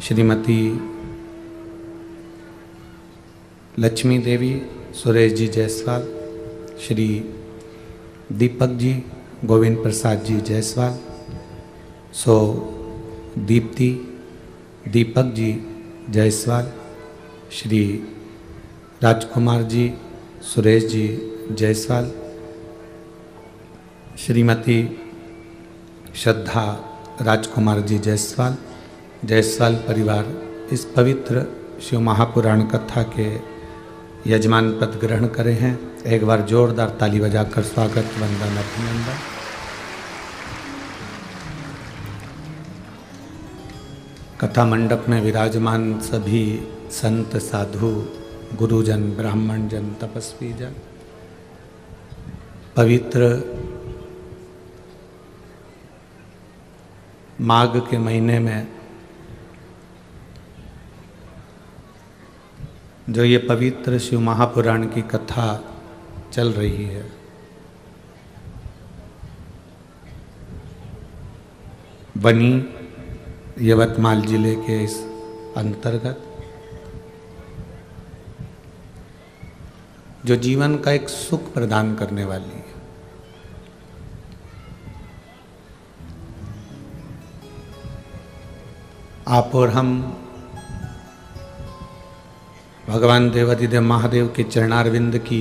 श्रीमती लक्ष्मी देवी, सुरेश जी जायसवाल, श्री दीपक जी, गोविंद प्रसाद जी जायसवाल, सो दीप्ति दीपक जी जायसवाल, श्री राजकुमार जी, सुरेश जी जायसवाल, श्रीमती श्रद्धा राजकुमार जी जायसवाल, जायसवाल परिवार इस पवित्र शिव महापुराण कथा के यजमान पद ग्रहण करे हैं। एक बार जोरदार ताली बजाकर स्वागत वंदन अभिनंदन। कथा मंडप में विराजमान सभी संत साधु गुरुजन ब्राह्मण जन तपस्वी जन, पवित्र माघ के महीने में जो ये पवित्र शिव महापुराण की कथा चल रही है, बनी यवतमाल जिले के इस अंतर्गत, जो जीवन का एक सुख प्रदान करने वाली है। आप और हम भगवान देवाधिदेव महादेव के चरणारविंद की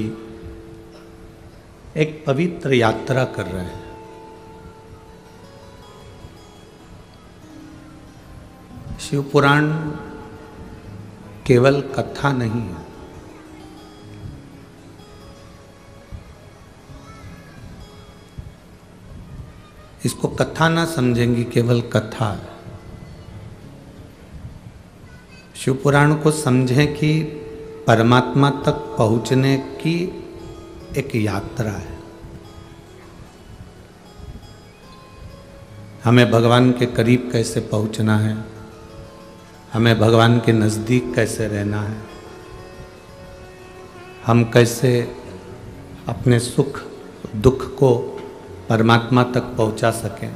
एक पवित्र यात्रा कर रहे हैं। शिव पुराण केवल कथा नहीं है, इसको कथा ना समझेंगी, केवल कथा है। शिव पुराण को समझें कि परमात्मा तक पहुंचने की एक यात्रा है। हमें भगवान के करीब कैसे पहुंचना है, हमें भगवान के नज़दीक कैसे रहना है, हम कैसे अपने सुख दुख को परमात्मा तक पहुंचा सकें,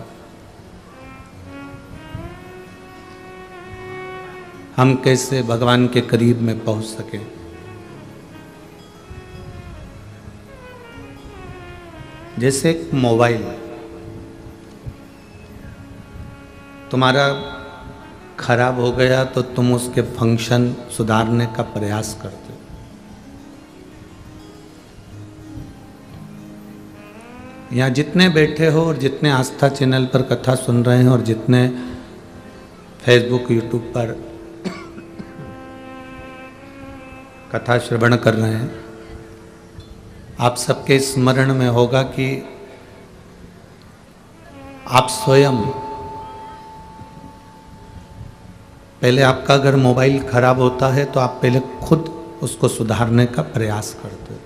हम कैसे भगवान के करीब में पहुंच सकें। जैसे एक मोबाइल तुम्हारा खराब हो गया तो तुम उसके फंक्शन सुधारने का प्रयास करते हो। यहाँ जितने बैठे हो और जितने आस्था चैनल पर कथा सुन रहे हैं और जितने फेसबुक यूट्यूब पर कथा श्रवण कर रहे हैं, आप सबके स्मरण में होगा कि आप स्वयं पहले, आपका अगर मोबाइल खराब होता है तो आप पहले खुद उसको सुधारने का प्रयास करते हो।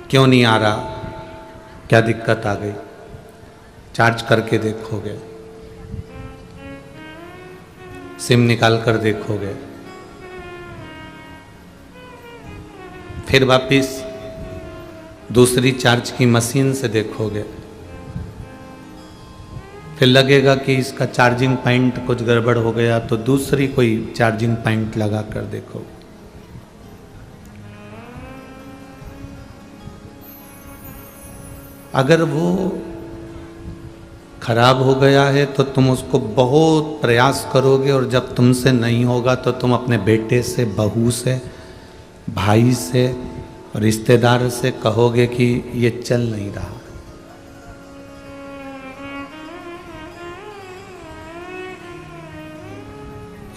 क्यों नहीं आ रहा, क्या दिक्कत आ गई, चार्ज करके देखोगे, सिम निकाल कर देखोगे, फिर वापिस दूसरी चार्ज की मशीन से देखोगे, फिर लगेगा कि इसका चार्जिंग पॉइंट कुछ गड़बड़ हो गया तो दूसरी कोई चार्जिंग पॉइंट लगा कर देखो। अगर वो खराब हो गया है तो तुम उसको बहुत प्रयास करोगे, और जब तुमसे नहीं होगा तो तुम अपने बेटे से, बहू से, भाई से, रिश्तेदार से कहोगे कि ये चल नहीं रहा।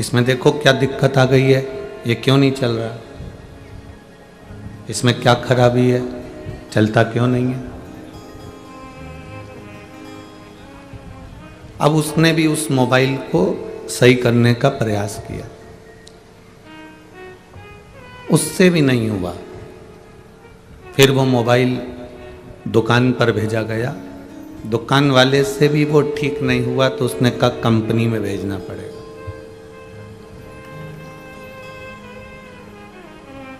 इसमें देखो क्या दिक्कत आ गई है, ये क्यों नहीं चल रहा, इसमें क्या खराबी है, चलता क्यों नहीं है। अब उसने भी उस मोबाइल को सही करने का प्रयास किया, उससे भी नहीं हुआ, फिर वो मोबाइल दुकान पर भेजा गया, दुकान वाले से भी वो ठीक नहीं हुआ तो उसने कहा कंपनी में भेजना पड़ेगा।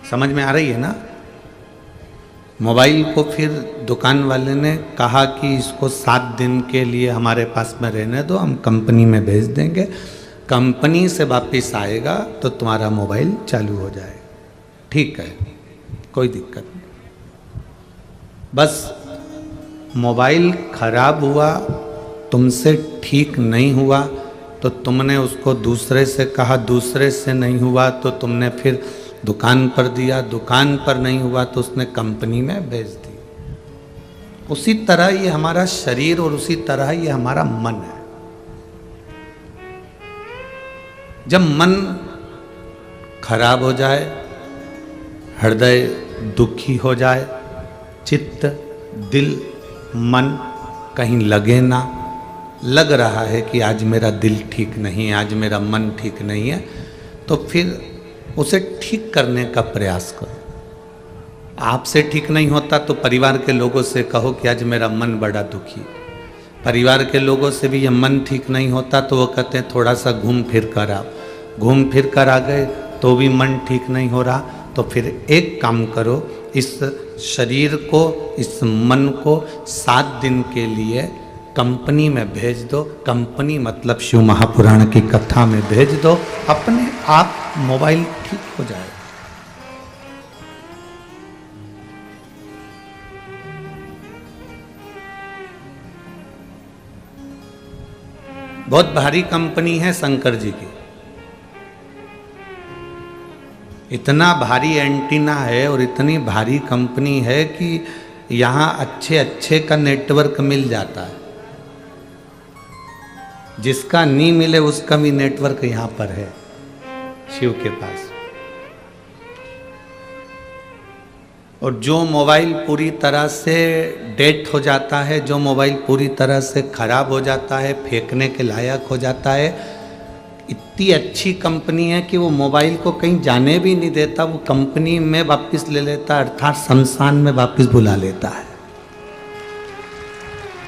समझ में आ रही है ना? मोबाइल को फिर दुकान वाले ने कहा कि इसको 7 दिन के लिए हमारे पास में रहने दो, हम कंपनी में भेज देंगे, कंपनी से वापस आएगा तो तुम्हारा मोबाइल चालू हो जाएगा। ठीक है, कोई दिक्कत नहीं। बस मोबाइल खराब हुआ, तुमसे ठीक नहीं हुआ तो तुमने उसको दूसरे से कहा, दूसरे से नहीं हुआ तो तुमने फिर दुकान पर दिया, दुकान पर नहीं हुआ तो उसने कंपनी में भेज दी। उसी तरह ये हमारा शरीर और उसी तरह ये हमारा मन है। जब मन खराब हो जाए, हृदय दुखी हो जाए, चित्त, दिल, मन कहीं लगे ना, लग रहा है कि आज मेरा दिल ठीक नहीं है, आज मेरा मन ठीक नहीं है, तो फिर उसे ठीक करने का प्रयास करो। आपसे ठीक नहीं होता तो परिवार के लोगों से कहो कि आज मेरा मन बड़ा दुखी। परिवार के लोगों से भी ये मन ठीक नहीं होता तो वो कहते हैं थोड़ा सा घूम फिर कर आओ। घूम फिर कर आ गए तो भी मन ठीक नहीं हो रहा, तो फिर एक काम करो, इस शरीर को, इस मन को 7 दिन के लिए कंपनी में भेज दो। कंपनी मतलब शिव महापुराण की कथा में भेज दो, अपने आप मोबाइल ठीक हो जाएगा। बहुत भारी कंपनी है शंकर जी की, इतना भारी एंटीना है और इतनी भारी कंपनी है कि यहाँ अच्छे अच्छे का नेटवर्क मिल जाता है। जिसका नहीं मिले उसका भी नेटवर्क यहाँ पर है शिव के पास। और जो मोबाइल पूरी तरह से डेड हो जाता है, जो मोबाइल पूरी तरह से खराब हो जाता है, फेंकने के लायक हो जाता है, इतनी अच्छी कंपनी है कि वो मोबाइल को कहीं जाने भी नहीं देता, वो कंपनी में वापस ले लेता, अर्थात शमशान में वापस बुला लेता है।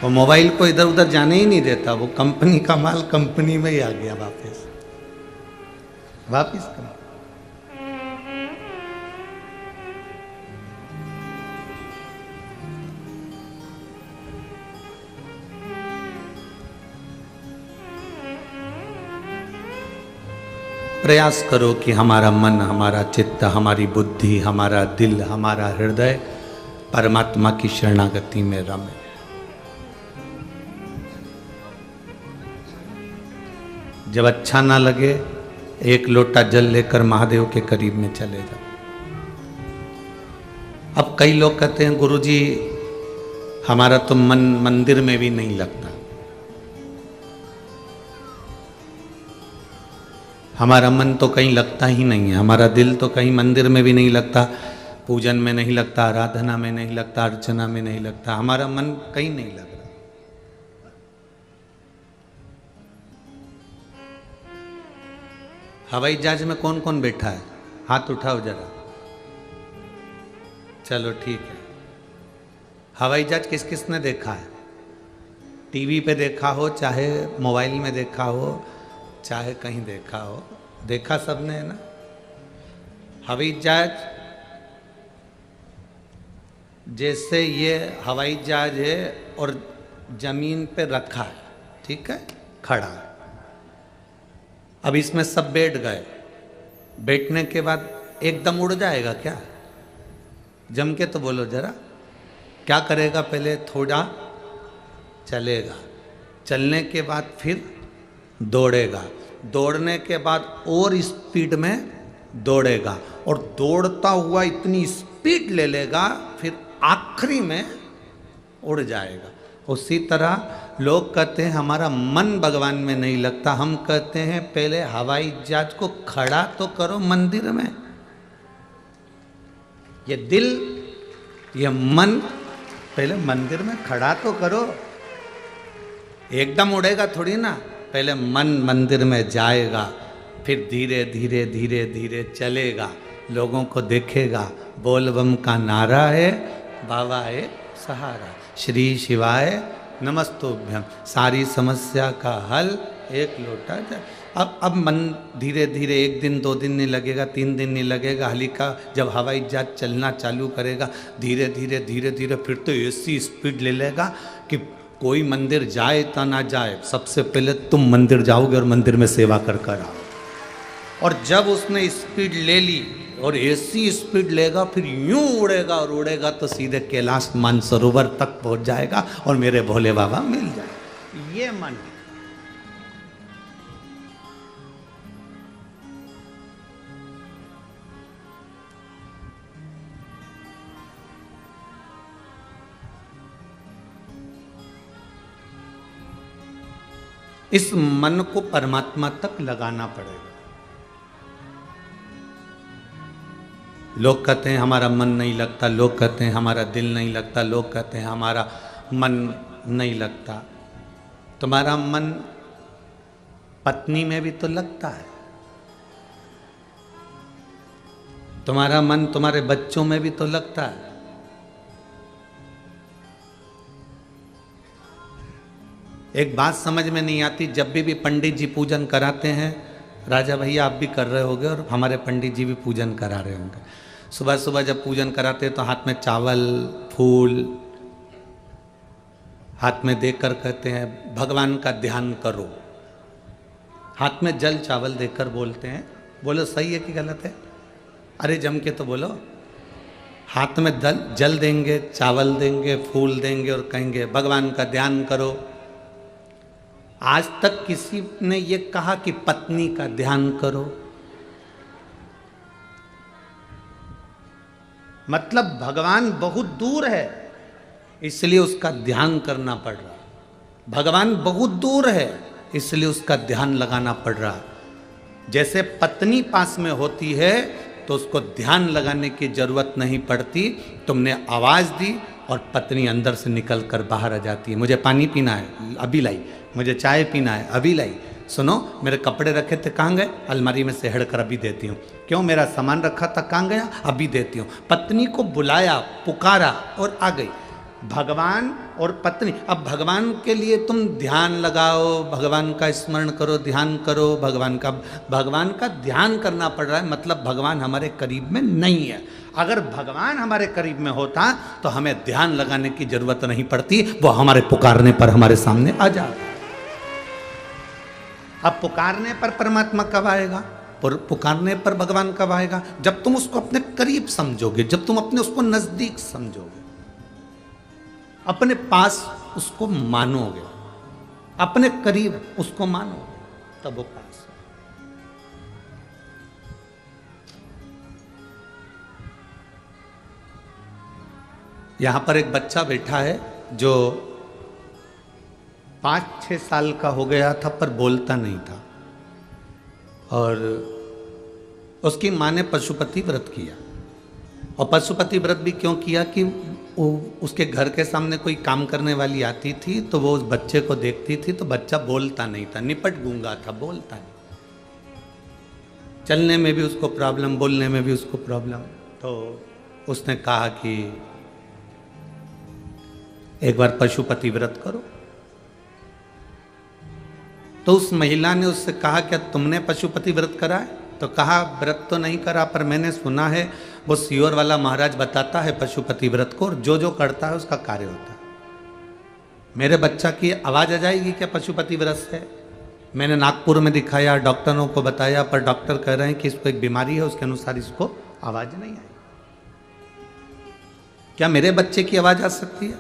वो मोबाइल को इधर उधर जाने ही नहीं देता, वो कंपनी का माल कंपनी में ही आ गया वापस वापस। प्रयास करो कि हमारा मन, हमारा चित्त, हमारी बुद्धि, हमारा दिल, हमारा हृदय परमात्मा की शरणागति में रमे। जब अच्छा ना लगे, एक लोटा जल लेकर महादेव के करीब में चले जाओ। अब कई लोग कहते हैं गुरुजी हमारा तो मन मंदिर में भी नहीं लगता, हमारा मन तो कहीं लगता ही नहीं है, हमारा दिल तो कहीं मंदिर में भी नहीं लगता, पूजन में नहीं लगता, आराधना में नहीं लगता, अर्चना में नहीं लगता, हमारा मन कहीं नहीं लग रहा। हवाई जहाज में कौन कौन बैठा है? हाथ उठाओ जरा। चलो ठीक है। हवाई जहाज किस किस ने देखा है? टीवी पे देखा हो, चाहे मोबाइल में देखा हो, चाहे कहीं देखा हो, देखा सबने है ना। हवाई जहाज जैसे ये हवाई जहाज है और जमीन पे रखा है, ठीक है, खड़ा। अब इसमें सब बैठ गए, बैठने के बाद एकदम उड़ जाएगा क्या? जम के तो बोलो जरा, क्या करेगा? पहले थोड़ा चलेगा, चलने के बाद फिर दौड़ेगा, दौड़ने के बाद और स्पीड में दौड़ेगा, और दौड़ता हुआ इतनी स्पीड ले लेगा, फिर आखिरी में उड़ जाएगा। उसी तरह लोग कहते हैं हमारा मन भगवान में नहीं लगता, हम कहते हैं पहले हवाई जहाज को खड़ा तो करो मंदिर में। ये दिल, ये मन पहले मंदिर में खड़ा तो करो, एकदम उड़ेगा थोड़ी ना। पहले मन मंदिर में जाएगा, फिर धीरे धीरे धीरे धीरे चलेगा, लोगों को देखेगा, बोल बम का नारा है, बाबा है सहारा, श्री शिवाय नमस्तुभ्यम, सारी समस्या का हल एक लोटा जल। अब मन धीरे धीरे 1 दिन 2 दिन नहीं लगेगा, 3 दिन नहीं लगेगा, हल्का जब हवाई जहाज चलना चालू करेगा धीरे धीरे धीरे धीरे फिर तो ऐसी स्पीड ले लेगा कि कोई मंदिर जाए ता ना जाए, सबसे पहले तुम मंदिर जाओगे और मंदिर में सेवा कर कर आओ। और जब उसने स्पीड ले ली और ऐसी स्पीड लेगा फिर यूं उड़ेगा और उड़ेगा तो सीधे कैलाश मानसरोवर तक पहुंच जाएगा और मेरे भोले बाबा मिल जाए। ये मन है। इस मन को परमात्मा तक लगाना पड़ेगा। लोग कहते हैं हमारा मन नहीं लगता, लोग कहते हैं हमारा दिल नहीं लगता, लोग कहते हैं हमारा मन नहीं लगता। तुम्हारा मन पत्नी में भी तो लगता है, तुम्हारा मन तुम्हारे बच्चों में भी तो लगता है। एक बात समझ में नहीं आती, जब भी पंडित जी पूजन कराते हैं, राजा भैया आप भी कर रहे होंगे और हमारे पंडित जी भी पूजन करा रहे होंगे, सुबह सुबह जब पूजन कराते हैं तो हाथ में चावल फूल हाथ में देकर कहते हैं भगवान का ध्यान करो। हाथ में जल चावल देकर बोलते हैं, बोलो सही है कि गलत है? अरे जम के तो बोलो। हाथ में जल देंगे, चावल देंगे, फूल देंगे और कहेंगे भगवान का ध्यान करो। आज तक किसी ने ये कहा कि पत्नी का ध्यान करो? मतलब भगवान बहुत दूर है इसलिए उसका ध्यान करना पड़ रहा। भगवान बहुत दूर है इसलिए उसका ध्यान लगाना पड़ रहा। जैसे पत्नी पास में होती है तो उसको ध्यान लगाने की जरूरत नहीं पड़ती। तुमने आवाज दी और पत्नी अंदर से निकल कर बाहर आ जाती है। मुझे पानी पीना है, अभी लाई। मुझे चाय पीना है, अभी लाई। सुनो मेरे कपड़े रखे थे कहाँ गए? अलमारी में से हेड़ कर अभी देती हूँ। क्यों? मेरा सामान रखा था कहाँ गया? अभी देती हूँ। पत्नी को बुलाया, पुकारा और आ गई। भगवान और पत्नी। अब भगवान के लिए तुम ध्यान लगाओ, भगवान का स्मरण करो, ध्यान करो, भगवान का ध्यान करना पड़ रहा है, मतलब भगवान हमारे करीब में नहीं है। अगर भगवान हमारे करीब में होता तो हमें ध्यान लगाने की जरूरत नहीं पड़ती, वो हमारे पुकारने पर हमारे सामने आ जाए। अब पुकारने पर परमात्मा कब आएगा? पुकारने पर भगवान कब आएगा? जब तुम उसको अपने करीब समझोगे, जब तुम अपने उसको नजदीक समझोगे, अपने पास उसको मानोगे, अपने करीब उसको मानोगे, तब वो पास। यहां पर एक बच्चा बैठा है जो 5-6 साल का हो गया था पर बोलता नहीं था, और उसकी माँ ने पशुपति व्रत किया। और पशुपति व्रत भी क्यों किया कि उसके घर के सामने कोई काम करने वाली आती थी तो वो उस बच्चे को देखती थी तो बच्चा बोलता नहीं था, निपट गूंगा था, बोलता नहीं। चलने में भी उसको प्रॉब्लम, बोलने में भी उसको प्रॉब्लम। तो उसने कहा कि एक बार पशुपति व्रत करो। तो उस महिला ने उससे कहा क्या तुमने पशुपति व्रत करा है? तो कहा व्रत तो नहीं करा, पर मैंने सुना है वो सीहोर वाला महाराज बताता है पशुपति व्रत को, और जो जो करता है उसका कार्य होता है। मेरे बच्चा की आवाज आ जाएगी क्या पशुपति व्रत से? मैंने नागपुर में दिखाया, डॉक्टरों को बताया, पर डॉक्टर कह रहे हैं कि इसको एक बीमारी है, उसके अनुसार इसको आवाज नहीं आई। क्या मेरे बच्चे की आवाज आ सकती है?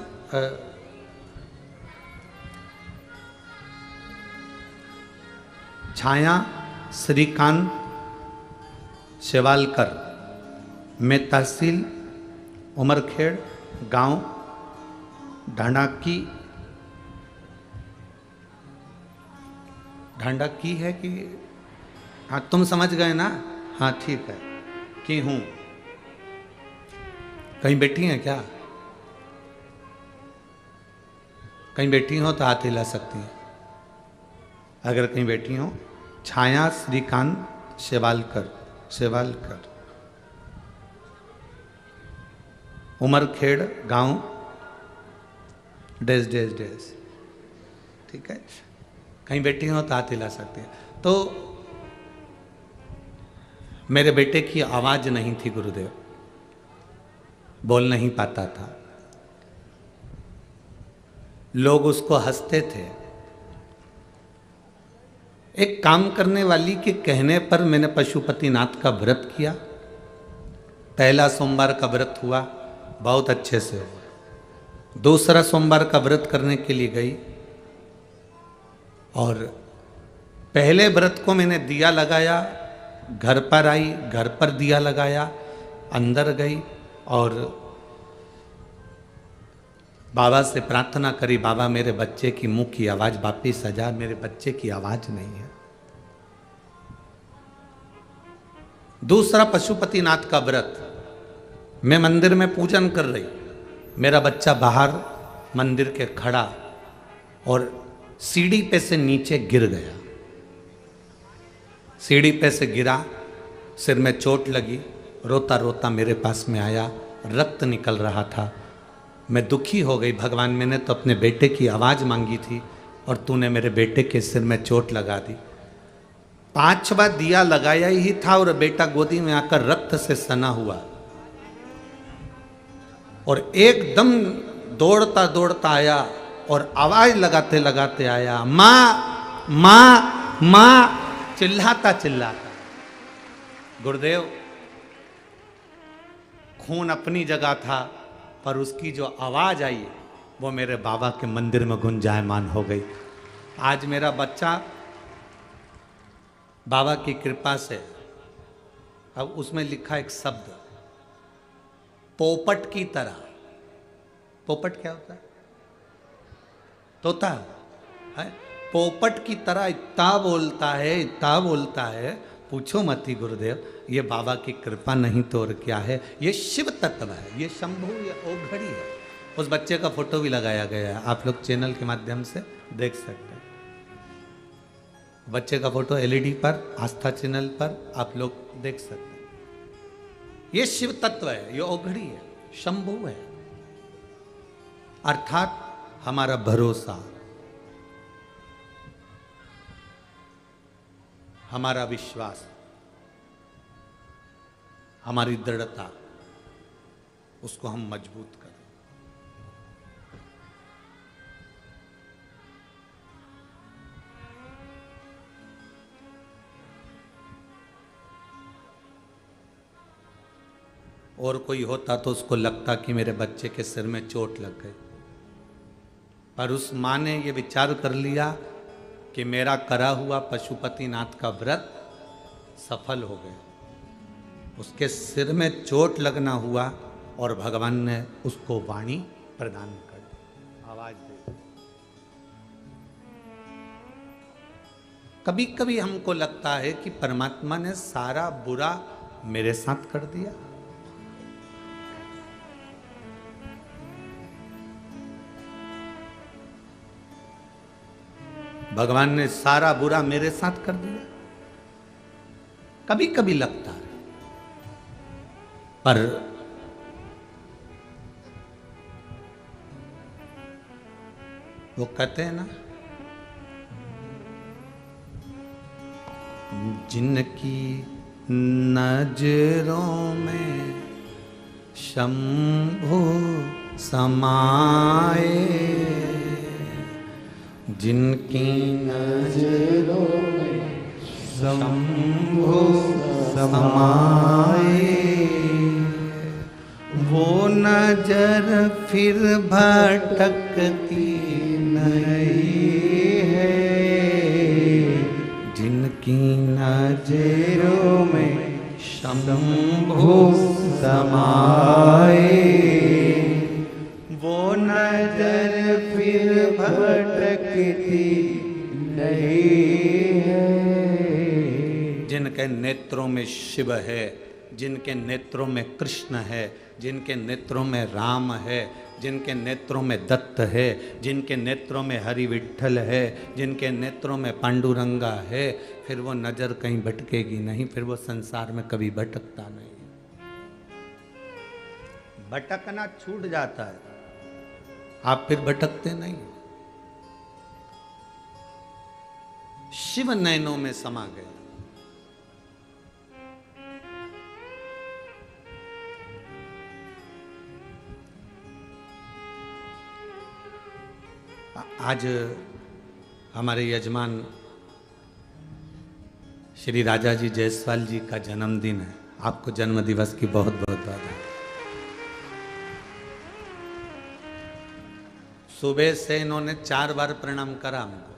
छाया श्रीकांत शेवालकर, मैं तहसील उमरखेड़, गांव ढांडाकी है कि हाँ तुम समझ गए ना? हाँ ठीक है कि हूँ। कहीं बैठी हैं क्या? कहीं बैठी हो तो हाथ हिला सकती हैं। अगर कहीं बैठी हो। छाया श्रीकांत शेवालकर, उमरखेड़, गांव डैश डैश डैश। ठीक है, कहीं बैठी हो तो हाथ हिला सकते हैं। तो मेरे बेटे की आवाज नहीं थी गुरुदेव, बोल नहीं पाता था, लोग उसको हंसते थे। एक काम करने वाली के कहने पर मैंने पशुपतिनाथ का व्रत किया। पहला सोमवार का व्रत हुआ, बहुत अच्छे से हुआ। दूसरा सोमवार का व्रत करने के लिए गई और पहले व्रत को मैंने दिया लगाया, घर पर आई, घर पर दिया लगाया, अंदर गई और बाबा से प्रार्थना करी, बाबा मेरे बच्चे की मुंह की आवाज वापिस आ जा, मेरे बच्चे की आवाज नहीं है। दूसरा पशुपतिनाथ का व्रत, मैं मंदिर में पूजन कर रही, मेरा बच्चा बाहर मंदिर के खड़ा और सीढ़ी पे से नीचे गिर गया। सीढ़ी पे से गिरा, सिर में चोट लगी, रोता रोता मेरे पास में आया, रक्त निकल रहा था। मैं दुखी हो गई, भगवान मैंने तो अपने बेटे की आवाज मांगी थी और तूने मेरे बेटे के सिर में चोट लगा दी। 5वां दिया लगाया ही था और बेटा गोदी में आकर रक्त से सना हुआ और एकदम दौड़ता दौड़ता आया और आवाज लगाते लगाते आया, माँ माँ माँ, चिल्लाता चिल्लाता। गुरुदेव, खून अपनी जगह था पर उसकी जो आवाज आई वो मेरे बाबा के मंदिर में गुंजायमान हो गई। आज मेरा बच्चा बाबा की कृपा से, अब उसमें लिखा एक शब्द, पोपट की तरह। पोपट क्या होता है? तोता है। पोपट की तरह इतना बोलता है, इतना बोलता है, पूछो मत ही गुरुदेव। ये बाबा की कृपा नहीं तो और क्या है। ये शिव तत्व है, ये शंभु, ये ओघड़ी है। उस बच्चे का फोटो भी लगाया गया है, आप लोग चैनल के माध्यम से देख सकते हैं। बच्चे का फोटो एलईडी पर, आस्था चैनल पर आप लोग देख सकते हैं। ये शिव तत्व है, ये ओघड़ी है, शंभु है। अर्थात हमारा भरोसा, हमारा विश्वास, हमारी दृढ़ता, उसको हम मजबूत करें। और कोई होता तो उसको लगता कि मेरे बच्चे के सिर में चोट लग गई, पर उस माँ ने ये विचार कर लिया कि मेरा करा हुआ पशुपतिनाथ का व्रत सफल हो गया। उसके सिर में चोट लगना हुआ और भगवान ने उसको वाणी प्रदान कर दी, आवाज दे। कभी कभी हमको लगता है कि परमात्मा ने सारा बुरा मेरे साथ कर दिया। भगवान ने सारा बुरा मेरे साथ कर दिया, कभी कभी लगता है। पर वो कहते हैं ना, जिनकी नजरों में शंभु समाए, जिनकी नजरों में शंभु समाए, वो नजर फिर भटकती नहीं है। जिनकी नजरों में शंभु समाए, वो नजर फिर भटकती नहीं है। जिनके नेत्रों में शिव है, जिनके नेत्रों में कृष्ण है, जिनके नेत्रों में राम है, जिनके नेत्रों में दत्त है, जिनके नेत्रों में हरि विठ्ठल है, जिनके नेत्रों में पांडुरंगा है, फिर वो नजर कहीं भटकेगी नहीं, फिर वो संसार में कभी भटकता नहीं। भटकना छूट जाता है, आप फिर भटकते नहीं। शिव नयनों में समा गए। आज हमारे यजमान श्री राजा जी जायसवाल जी का जन्मदिन है। आपको जन्म दिवस की बहुत बहुत बधाई। सुबह से इन्होंने 4 बार प्रणाम करा हमको।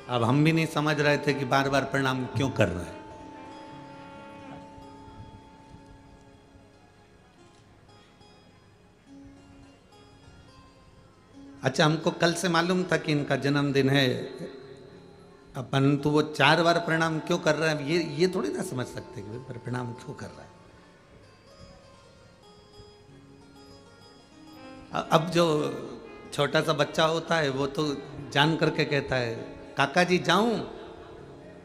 अब हम भी नहीं समझ रहे थे कि बार बार प्रणाम क्यों कर रहे हैं। अच्छा, हमको कल से मालूम था कि इनका जन्मदिन है, परंतु वो 4 बार प्रणाम क्यों कर रहे हैं ये थोड़ी ना समझ सकते कि भाई प्रणाम क्यों कर रहा है। अब जो छोटा सा बच्चा होता है वो तो जान करके कहता है काका जी जाऊं,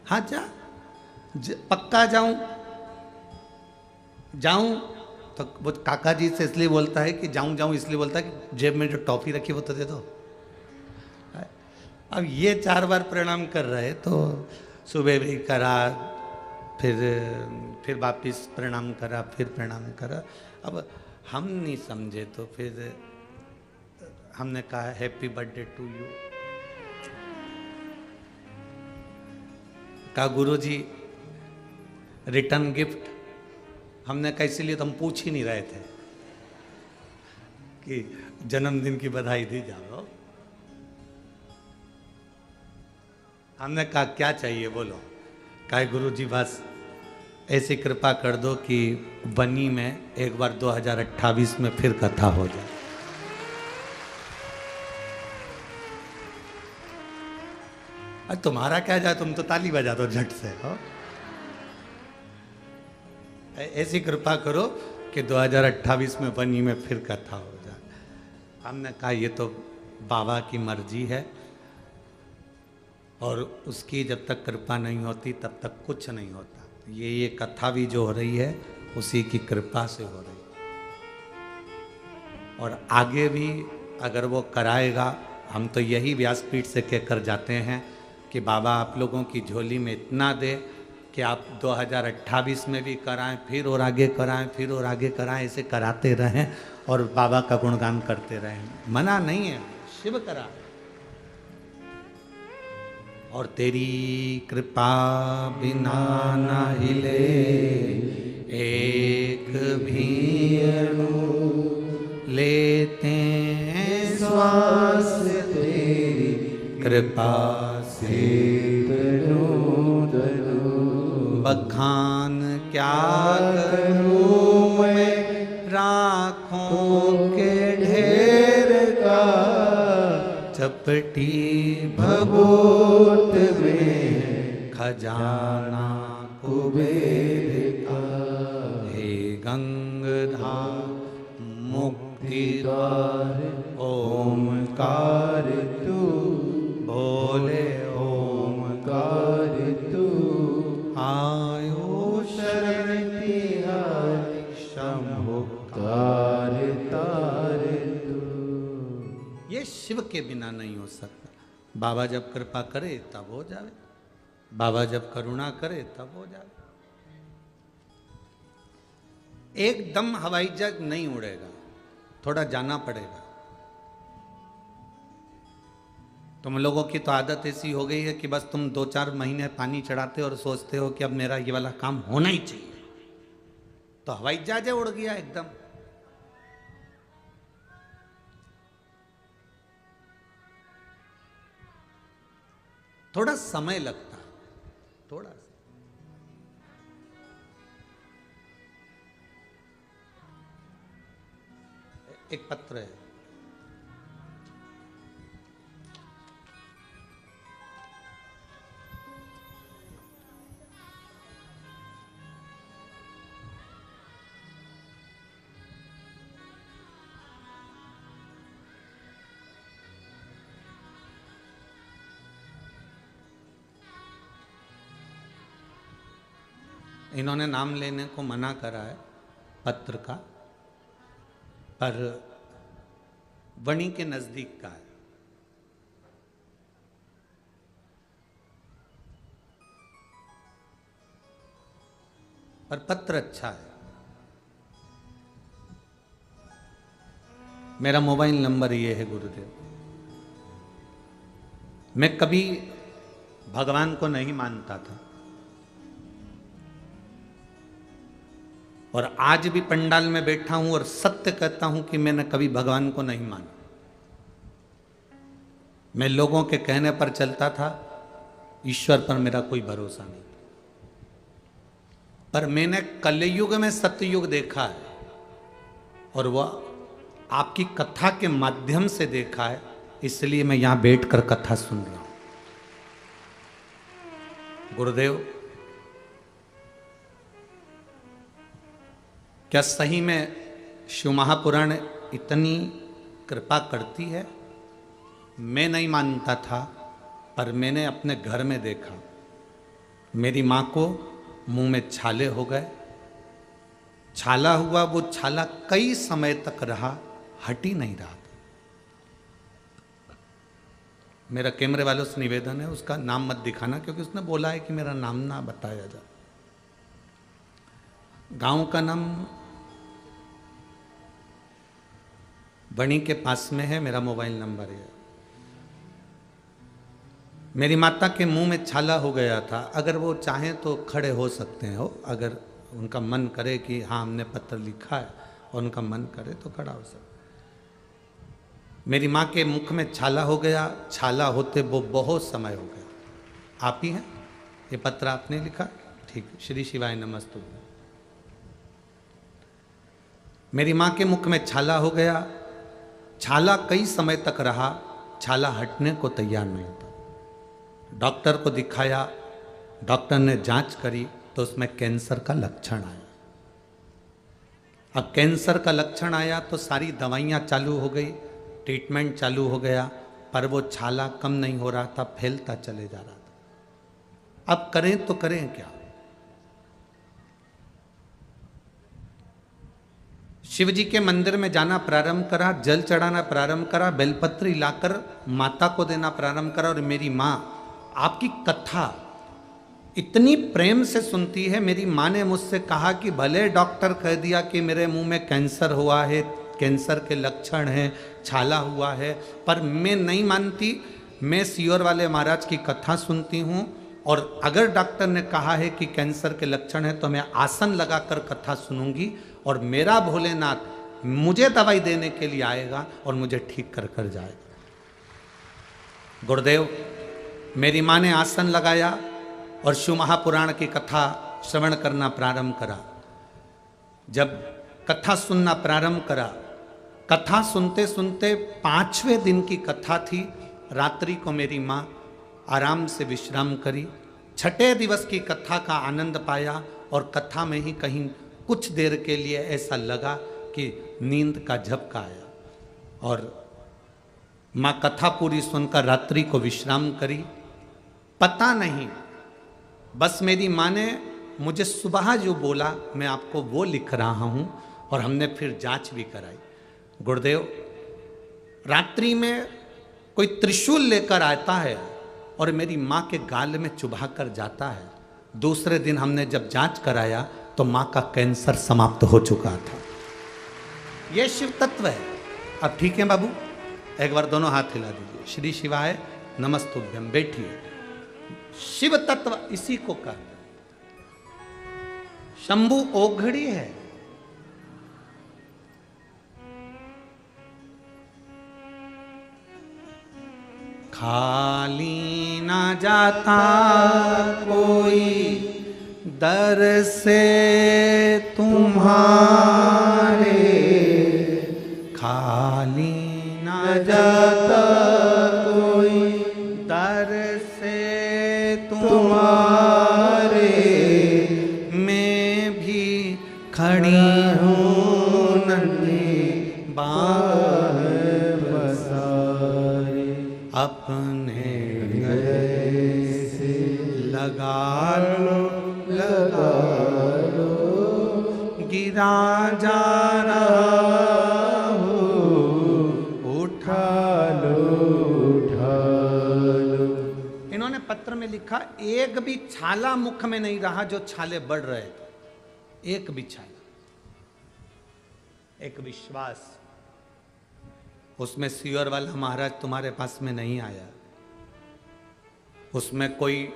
हाँ जा, पक्का जाऊं जाऊं। तो वो काका जी से इसलिए बोलता है कि जाऊं जाऊं, इसलिए बोलता है कि जेब में जो टॉफी रखी वो तो दे दो। अब ये 4 बार प्रणाम कर रहे तो सुबह भी करा, फिर वापिस प्रणाम करा, फिर प्रणाम करा। अब हम नहीं समझे तो फिर हमने कहा हैप्पी बर्थडे टू यू। कहा गुरु जी रिटर्न गिफ्ट। हमने कहा इसीलिए तो हम पूछ ही नहीं रहे थे कि जन्मदिन की बधाई दी जाओ। हमने कहा क्या चाहिए बोलो। कहा गुरु जी बस ऐसी कृपा कर दो कि बनी में एक बार 2028 में फिर कथा हो जाए। अब तुम्हारा क्या जाए, तुम तो ताली बजा दो झट से हो। ऐसी कृपा करो कि 2028 में बनी में फिर कथा हो जाए। हमने कहा ये तो बाबा की मर्जी है और उसकी जब तक कृपा नहीं होती तब तक कुछ नहीं होता। ये कथा भी जो हो रही है उसी की कृपा से हो रही है, और आगे भी अगर वो कराएगा। हम तो यही व्यासपीठ से कहकर जाते हैं कि बाबा आप लोगों की झोली में इतना दे कि आप 2028 में भी कराएं, फिर और आगे कराएं, फिर और आगे कराएं, ऐसे कराते रहें और बाबा का गुणगान करते रहें। मना नहीं है, शिव करा। और तेरी कृपा बिना न हिले एक भी अणु, लेते हैं श्वास तेरी कृपा से तनु तनु। बखान क्या करूं मैं राखों के ढेर का, चपटी भभूत में खजाना कुबेर का। हे गंगाधार मुक्ति द्वार ओमकार तू, बोले ओमकार तू। आयो शरण तिहारी शंभु तार तार तू। ये शिव के बिना नहीं हो सकता। बाबा जब कृपा करे तब हो जावे, बाबा जब करुणा करे तब हो जावे। एकदम हवाई जहाज नहीं उड़ेगा, थोड़ा जाना पड़ेगा। तुम लोगों की तो आदत ऐसी हो गई है कि बस तुम 2-4 महीने पानी चढ़ाते हो और सोचते हो कि अब मेरा ये वाला काम होना ही चाहिए, तो हवाई जहाज उड़ गया एकदम। थोड़ा समय लगता है, थोड़ा सा। एक पत्र है, इन्होंने नाम लेने को मना करा है पत्र का, पर वणी के नजदीक का है। पर पत्र अच्छा है। मेरा मोबाइल नंबर ये है गुरुदेव। मैं कभी भगवान को नहीं मानता था और आज भी पंडाल में बैठा हूं और सत्य कहता हूं कि मैंने कभी भगवान को नहीं माना। मैं लोगों के कहने पर चलता था, ईश्वर पर मेरा कोई भरोसा नहीं। पर मैंने कलयुग में सत्ययुग देखा है और वह आपकी कथा के माध्यम से देखा है, इसलिए मैं यहां बैठकर कथा सुन रहा हूं। गुरुदेव, क्या सही में शिव महापुराण इतनी कृपा करती है? मैं नहीं मानता था, पर मैंने अपने घर में देखा। मेरी माँ को मुंह में छाले हो गए, छाला हुआ, वो छाला कई समय तक रहा, हट ही नहीं रहा था। मेरा कैमरे वालों से निवेदन है, उसका नाम मत दिखाना, क्योंकि उसने बोला है कि मेरा नाम ना बताया जाए। गांव का नाम बणी के पास में है, मेरा मोबाइल नंबर है। मेरी माता के मुंह में छाला हो गया था। अगर वो चाहें तो खड़े हो सकते हैं, अगर उनका मन करे कि हाँ हमने पत्र लिखा है और उनका मन करे तो खड़ा हो सकते। मेरी माँ के मुख में छाला हो गया, छाला होते वो बहुत समय हो गया। आप ही हैं, ये पत्र आपने लिखा? ठीक, श्री शिवाय नमस्तु। मेरी माँ के मुख में छाला हो गया, छाला कई समय तक रहा, छाला हटने को तैयार नहीं था। डॉक्टर को दिखाया, डॉक्टर ने जांच करी तो उसमें कैंसर का लक्षण आया। अब कैंसर का लक्षण आया तो सारी दवाइयाँ चालू हो गई, ट्रीटमेंट चालू हो गया, पर वो छाला कम नहीं हो रहा था, फैलता चले जा रहा था। अब करें तो करें क्या? शिव जी के मंदिर में जाना प्रारंभ करा, जल चढ़ाना प्रारंभ करा, बेलपत्री लाकर माता को देना प्रारंभ करा। और मेरी माँ आपकी कथा इतनी प्रेम से सुनती है। मेरी माँ ने मुझसे कहा कि भले डॉक्टर कह दिया कि मेरे मुंह में कैंसर हुआ है, कैंसर के लक्षण हैं, छाला हुआ है, पर मैं नहीं मानती। मैं सियोर वाले महाराज की कथा सुनती हूँ और अगर डॉक्टर ने कहा है कि कैंसर के लक्षण है तो मैं आसन लगाकर कथा सुनूंगी और मेरा भोलेनाथ मुझे दवाई देने के लिए आएगा और मुझे ठीक कर कर जाएगा। गुरुदेव, मेरी माँ ने आसन लगाया और शिव महापुराण की कथा श्रवण करना प्रारंभ करा। जब कथा सुनना प्रारंभ करा, कथा सुनते सुनते 5वें दिन की कथा थी। रात्रि को मेरी माँ आराम से विश्राम करी। 6ठे दिवस की कथा का आनंद पाया और कथा में ही कहीं कुछ देर के लिए ऐसा लगा कि नींद का झपका आया और माँ कथा पूरी सुनकर रात्रि को विश्राम करी। पता नहीं, बस मेरी माँ ने मुझे सुबह जो बोला मैं आपको वो लिख रहा हूँ और हमने फिर जांच भी कराई। गुरुदेव, रात्रि में कोई त्रिशूल लेकर आता है और मेरी माँ के गाल में चुभा कर जाता है। दूसरे दिन हमने जब जांच कराया तो माँ का कैंसर समाप्त हो चुका था। ये शिव तत्व है। अब ठीक है बाबू, एक बार दोनों हाथ हिला दीजिए। श्री शिवाय नमस्तुभ्यम। बैठिए। शिव तत्व इसी को कहते हैं। शंभु ओघड़ी है। खाली ना जाता कोई दर से तुम्हारे, खाली ना जाता कोई दर से तुम्हारे, मैं भी खड़ी हूँ नन्ही बाह बसारे, अपने गले से लगा लो गिरा जा रहा हो, उठा लो। इन्होंने पत्र में लिखा, एक भी छाला मुख में नहीं रहा जो छाले बढ़ रहे थे। एक भी छाला। एक विश्वास। उसमें सियोर वाला महाराज तुम्हारे पास में नहीं आया, उसमें कोई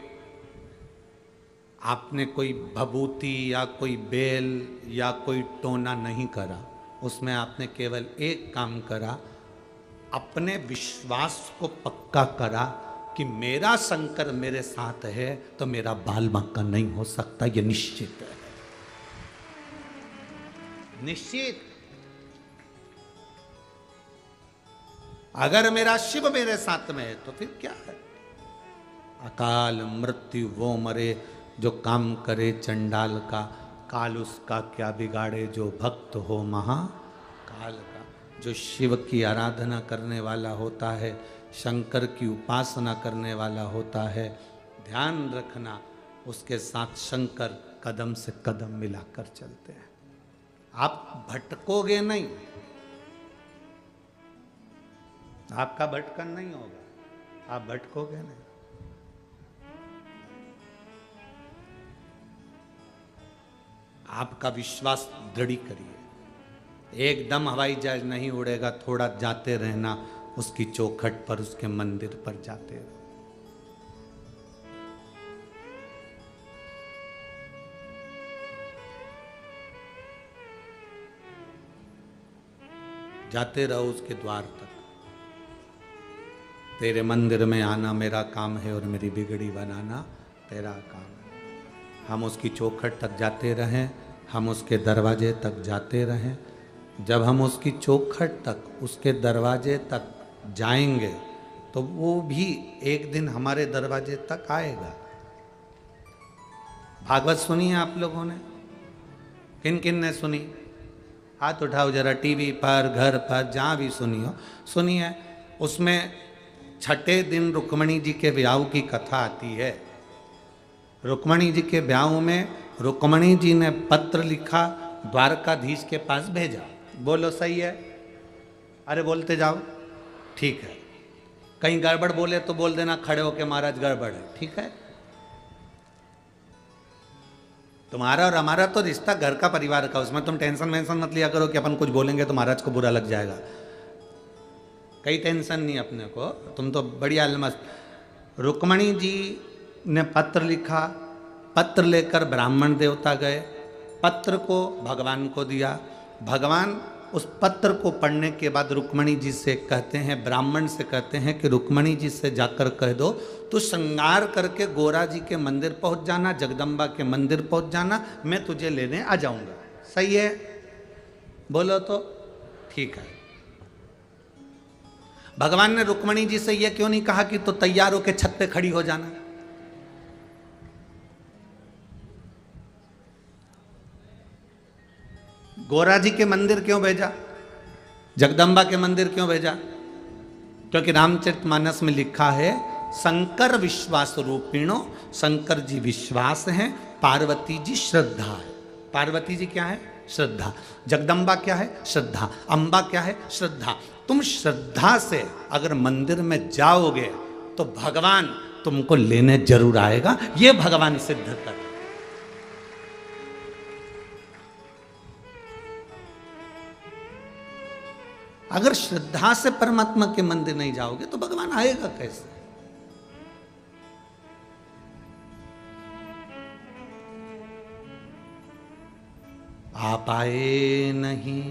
आपने कोई भभूति या कोई बेल या कोई टोना नहीं करा, उसमें आपने केवल एक काम करा, अपने विश्वास को पक्का करा कि मेरा शंकर मेरे साथ है तो मेरा बाल बांका नहीं हो सकता, यह निश्चित है, निश्चित। अगर मेरा शिव मेरे साथ में है तो फिर क्या है, अकाल मृत्यु वो मरे जो काम करे चंडाल का, काल उसका क्या बिगाड़े जो भक्त हो महाकाल का। जो शिव की आराधना करने वाला होता है, शंकर की उपासना करने वाला होता है, ध्यान रखना उसके साथ शंकर कदम से कदम मिलाकर चलते हैं। आप भटकोगे नहीं, आपका भटकन नहीं होगा, आप भटकोगे नहीं। आपका विश्वास दृढ़ करिए, एकदम हवाई जहाज नहीं उड़ेगा, थोड़ा जाते रहना, उसकी चौखट पर, उसके मंदिर पर जाते रहो। जाते रहो उसके द्वार तक। तेरे मंदिर में आना मेरा काम है और मेरी बिगड़ी बनाना तेरा काम है। हम उसकी चौखट तक जाते रहें, हम उसके दरवाजे तक जाते रहें। जब हम उसकी चौखट तक, उसके दरवाजे तक जाएंगे तो वो भी एक दिन हमारे दरवाजे तक आएगा। भागवत सुनी है आप लोगों ने? किन किन ने सुनी? हाथ उठाओ जरा। टीवी पर, घर पर, जहाँ भी सुनी हो, सुनी है। उसमें छठे दिन रुक्मणी जी के ब्याह की कथा आती है। रुक्मणी जी के ब्याह में रुक्मणी जी ने पत्र लिखा, द्वारकाधीश के पास भेजा। बोलो सही है? अरे बोलते जाओ, ठीक है। कहीं गड़बड़ बोले तो बोल देना खड़े होके, महाराज गड़बड़ है, ठीक है। तुम्हारा और हमारा तो रिश्ता घर का, परिवार का, उसमें तुम टेंशन वेंशन मत लिया करो कि अपन कुछ बोलेंगे तो महाराज को बुरा लग जाएगा। कई टेंशन नहीं अपने को, तुम तो बड़ी आलमस्त। रुक्मणी जी ने पत्र लिखा, पत्र लेकर ब्राह्मण देवता गए, पत्र को भगवान को दिया। भगवान उस पत्र को पढ़ने के बाद रुक्मणी जी से कहते हैं, ब्राह्मण से कहते हैं कि रुक्मणी जी से जाकर कह दो तू श्रृंगार करके गोरा जी के मंदिर पहुंच जाना, जगदम्बा के मंदिर पहुंच जाना, मैं तुझे लेने आ जाऊंगा। सही है? बोलो तो ठीक है। भगवान ने रुक्मणी जी से यह क्यों नहीं कहा कि तो तैयार होकर छत पे खड़ी हो जाना? गोरा जी के मंदिर क्यों भेजा? जगदम्बा के मंदिर क्यों भेजा? क्योंकि रामचरितमानस में लिखा है, शंकर विश्वास रूपिणो, शंकर जी विश्वास हैं, पार्वती जी श्रद्धा है। पार्वती जी क्या है? श्रद्धा। जगदम्बा क्या है? श्रद्धा। अम्बा क्या है? श्रद्धा। तुम श्रद्धा से अगर मंदिर में जाओगे तो भगवान तुमको लेने जरूर आएगा, ये भगवान सिद्ध कर। अगर श्रद्धा से परमात्मा के मंदिर नहीं जाओगे तो भगवान आएगा कैसे? आप आए नहीं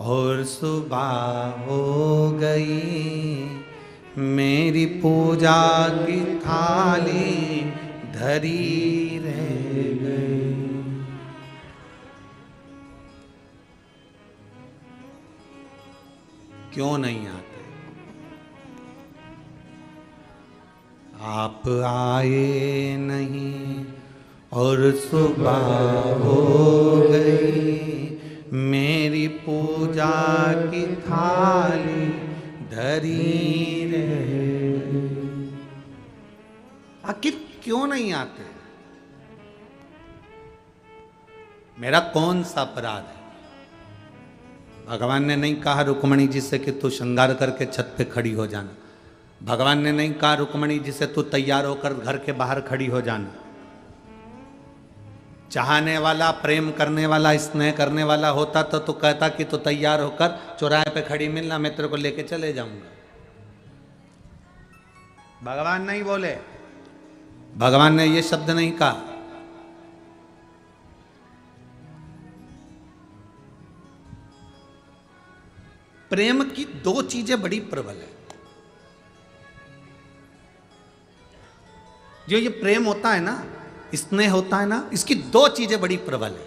और सुबह हो गई, मेरी पूजा की थाली धरी रह गई। क्यों नहीं आते? आप आए नहीं और सुबह हो गई, मेरी पूजा की थाली धरी रह गई। आखिर क्यों नहीं आते? मेरा कौन सा अपराध है? भगवान ने नहीं कहा रुक्मणी जी से कि तू श्रृंगार करके छत पे खड़ी हो जाना। भगवान ने नहीं कहा रुक्मणी जी से तू तैयार होकर घर के बाहर खड़ी हो जाना। चाहने वाला, प्रेम करने वाला, स्नेह करने वाला होता तो कहता कि तो तैयार होकर चौराहे पे खड़ी मिलना, मैं तेरे को लेके चले जाऊंगा। भगवान नहीं बोले, भगवान ने ये शब्द नहीं कहा। प्रेम की दो चीजें बड़ी प्रबल है। जो ये प्रेम होता है ना, स्नेह होता है ना, इसकी दो चीजें बड़ी प्रबल है।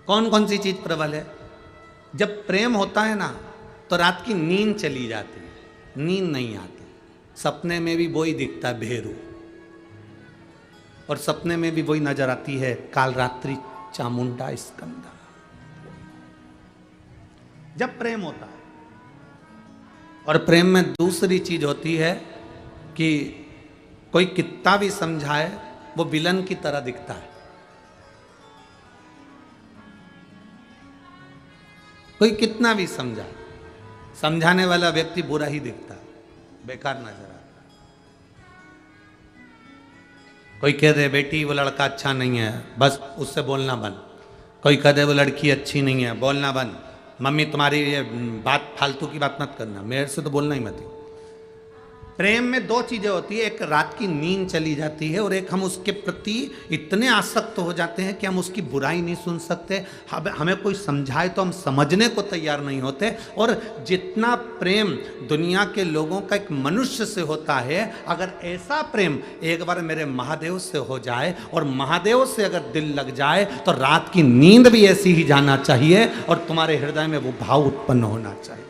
कौन कौन सी चीज प्रबल है? जब प्रेम होता है ना तो रात की नींद चली जाती है, नींद नहीं आती। सपने में भी वही दिखता है भेरू, और सपने में भी वही नजर आती है कालरात्रि चामुंडा स्कंदा। जब प्रेम होता है, और प्रेम में दूसरी चीज होती है कि कोई कितना भी समझाए वो विलन की तरह दिखता है। कोई कितना भी समझाए, समझाने वाला व्यक्ति बुरा ही दिखता है, बेकार नजर आता है। कोई कह दे बेटी वो लड़का अच्छा नहीं है, बस उससे बोलना बंद। कोई कह दे वो लड़की अच्छी नहीं है, बोलना बंद। मम्मी तुम्हारी ये बात फालतू की बात मत करना, मेरे से तो बोलना ही मत। प्रेम में दो चीजें होती है, एक रात की नींद चली जाती है, और एक हम उसके प्रति इतने आसक्त हो जाते हैं कि हम उसकी बुराई नहीं सुन सकते। हमें कोई समझाए तो हम समझने को तैयार नहीं होते। और जितना प्रेम दुनिया के लोगों का एक मनुष्य से होता है, अगर ऐसा प्रेम एक बार मेरे महादेव से हो जाए और महादेव से अगर दिल लग जाए तो रात की नींद भी ऐसी ही जाना चाहिए और तुम्हारे हृदय में वो भाव उत्पन्न होना चाहिए।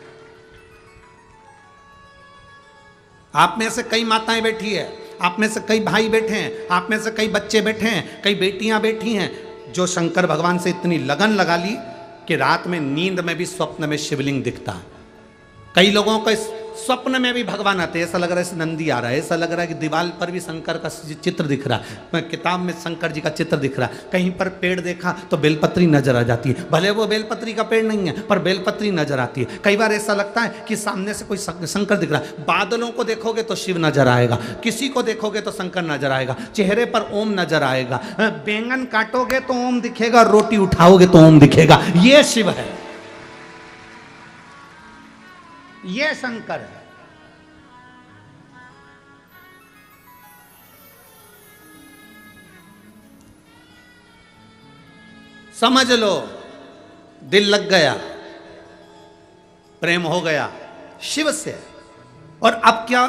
आप में से कई माताएं बैठी है, आप में से कई भाई बैठे हैं, आप में से कई बच्चे बैठे हैं, कई बेटियां बैठी हैं, जो शंकर भगवान से इतनी लगन लगा ली कि रात में नींद में भी स्वप्न में शिवलिंग दिखता है। कई लोगों को स्वप्न में भी भगवान आते हैं, ऐसा लग रहा है नंदी आ रहा है, ऐसा लग रहा है कि दीवार पर भी शंकर का चित्र दिख रहा है, किताब में शंकर जी का चित्र दिख रहा है। कहीं पर पेड़ देखा तो बेलपत्री नजर आ जाती है, भले वो बेलपत्री का पेड़ नहीं है पर बेलपत्री नजर आती है। कई बार ऐसा लगता है कि सामने से कोई शंकर दिख रहा है। बादलों को देखोगे तो शिव नजर आएगा, किसी को देखोगे तो शंकर नजर आएगा, चेहरे पर ओम नजर आएगा, बैंगन काटोगे तो ओम दिखेगा, रोटी उठाओगे तो ओम दिखेगा। ये शिव है, ये शंकर है। समझ लो, दिल लग गया, प्रेम हो गया शिव से। और अब क्या,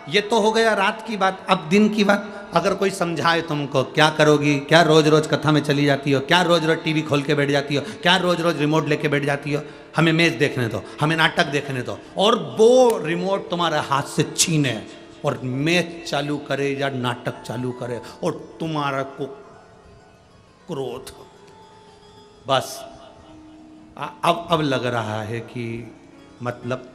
ये तो हो गया रात की बात, अब दिन की बात। अगर कोई समझाए तुमको, क्या करोगी, क्या रोज रोज कथा में चली जाती हो, क्या रोज रोज टीवी खोल के बैठ जाती हो, क्या रोज रोज रिमोट लेके बैठ जाती हो, हमें मैच देखने दो, हमें नाटक देखने दो। और वो रिमोट तुम्हारे हाथ से छीने और मैच चालू करे या नाटक चालू करे और तुम्हारा को क्रोध, बस अब लग रहा है कि मतलब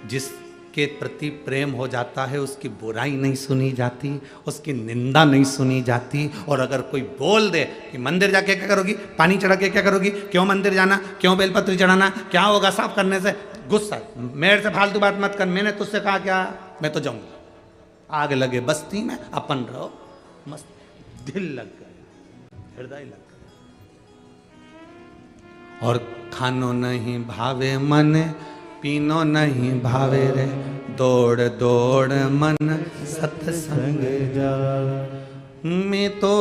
जिसके प्रति प्रेम हो जाता है उसकी बुराई नहीं सुनी जाती, उसकी निंदा नहीं सुनी जाती। और अगर कोई बोल दे कि मंदिर जाके क्या करोगी, पानी चढ़ा के क्या करोगी, क्यों मंदिर जाना, क्यों बेलपत्री चढ़ाना, क्या होगा साफ करने से, गुस्सा, मेरे से फालतू बात मत कर, मैंने तुझसे कहा क्या, मैं तो जाऊंगा। आग लगे बस्ती में अपन रहो मस्त। दिल लग गया, हृदय लग गया। और खानो नहीं भावे मन, पीनो नहीं भावे रे, दौड़ दौड़ मन सत्संग जा। मैं तो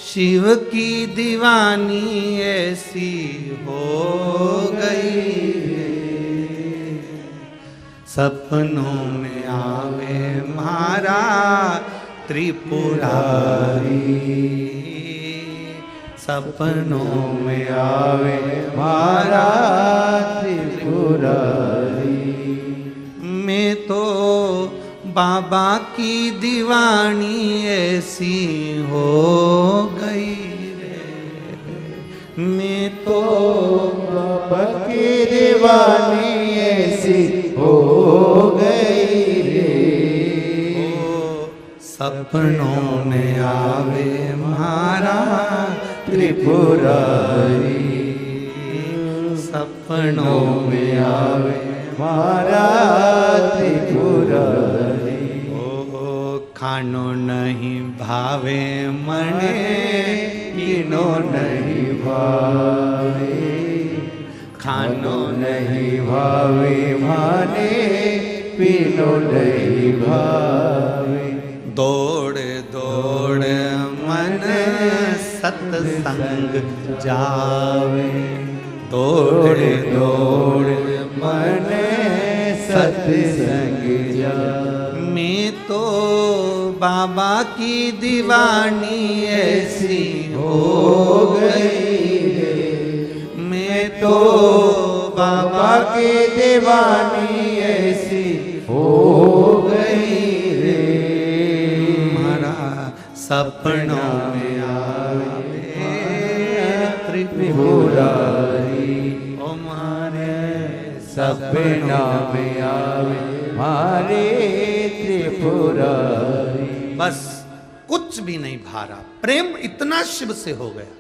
शिव की दीवानी ऐसी हो गई, सपनों में आवे मारा त्रिपुरारी, सपनों में आवे मारा त्रिपुरारी। मैं तो बाबा की दीवानी ऐसी हो गई रे, मैं तो बाबा की दीवानी ऐसी हो गई रे, सपनों में आवे मारा त्रिपुरारी, सपनों में आवे मारा त्रिपुरारी। ओ खानो नहीं भावे मने पीनो नहीं भावे, खानो नहीं भावे माने पीनो नहीं भावे। दौड़ दौड़ मन सत्संग जावे, दौड़ दौड़ मन सत्संग जावे। मैं तो बाबा की दीवानी ऐसी हो गई है, मैं तो बाबा की दीवानी ऐसी हो गई रे। हमारा सपनों में आवे त्रिपुरारी, ओ मारे सपना में आवे मारे त्रिपुरारी। बस कुछ भी नहीं भारा, प्रेम इतना शिव से हो गया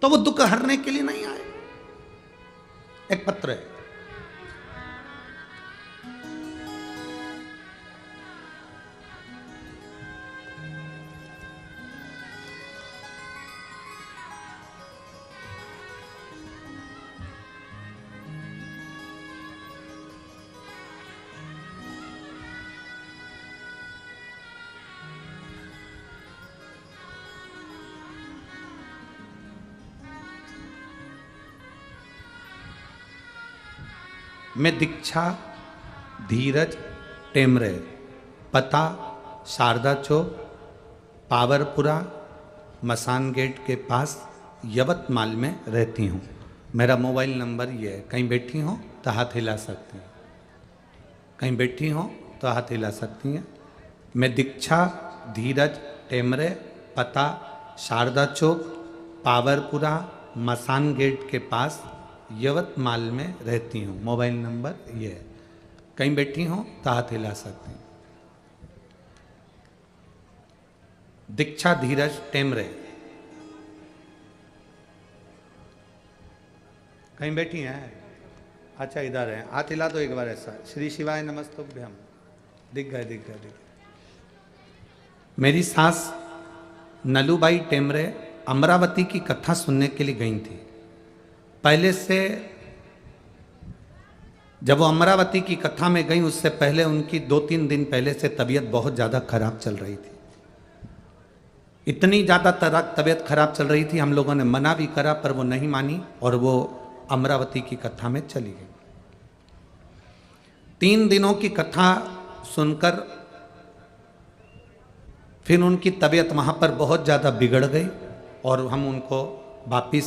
तो वो दुख हरने के लिए नहीं आए। एक पत्र है, मैं दीक्षा धीरज टेमरे, पता शारदा चौक, पावरपुरा, मसान गेट के पास यवतमाल में रहती हूँ। मेरा मोबाइल नंबर ये है, कहीं बैठी हो तो हाथ हिला सकती हैं, कहीं बैठी हो तो हाथ हिला सकती हैं। मैं दीक्षा धीरज टेमरे, पता शारदा चौक, पावरपुरा, मसान गेट के पास यवतमाल में रहती हूँ। मोबाइल नंबर ये है, कहीं बैठी हो तो हाथ हिला सकती हैं। दीक्षा धीरज टेमरे, कहीं बैठी हैं? अच्छा इधर है, हाथ हिला दो एक बार ऐसा। श्री शिवाय नमस्तुभ्यम। दिख गए दिख गए दिख गए। मेरी सास नलूबाई टेमरे अमरावती की कथा सुनने के लिए गई थी। पहले से जब वो अमरावती की कथा में गई उससे पहले उनकी 2-3 दिन पहले से तबीयत बहुत ज़्यादा खराब चल रही थी। इतनी ज़्यादा तबीयत खराब चल रही थी, हम लोगों ने मना भी करा पर वो नहीं मानी और वो अमरावती की कथा में चली गई। 3 दिनों की कथा सुनकर फिर उनकी तबीयत वहाँ पर बहुत ज़्यादा बिगड़ गई और हम उनको वापिस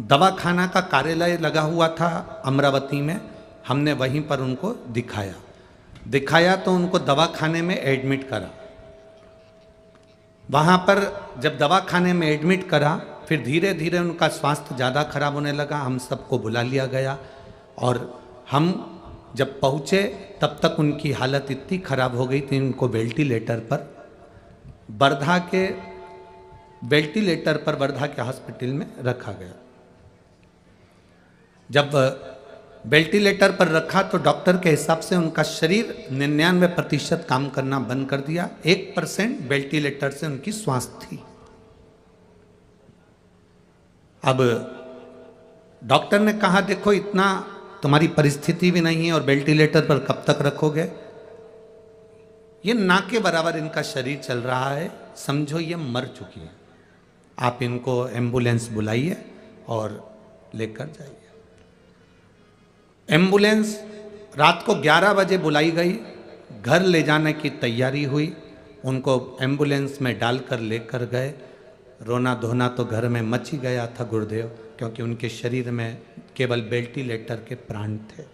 दवाखाना का कार्यालय लगा हुआ था अमरावती में, हमने वहीं पर उनको दिखाया तो उनको दवाखाने में एडमिट करा। वहाँ पर जब दवाखाने में एडमिट करा फिर धीरे धीरे उनका स्वास्थ्य ज़्यादा खराब होने लगा। हम सबको बुला लिया गया और हम जब पहुँचे तब तक उनकी हालत इतनी खराब हो गई थी, उनको वेंटिलेटर पर वर्धा के हॉस्पिटल में रखा गया। जब वेंटिलेटर पर रखा तो डॉक्टर के हिसाब से उनका शरीर 99% काम करना बंद कर दिया, 1% वेंटिलेटर से उनकी श्वास थी। अब डॉक्टर ने कहा देखो इतना तुम्हारी परिस्थिति भी नहीं है और वेंटिलेटर पर कब तक रखोगे, ये ना के बराबर इनका शरीर चल रहा है, समझो ये मर चुकी है, आप इनको एम्बुलेंस बुलाइए और लेकर जाइए। एम्बुलेंस रात को 11 बजे बुलाई गई, घर ले जाने की तैयारी हुई, उनको एम्बुलेंस में डालकर लेकर गए। रोना धोना तो घर में मच ही गया था गुरुदेव, क्योंकि उनके शरीर में केवल वेंटिलेटर के प्राण थे।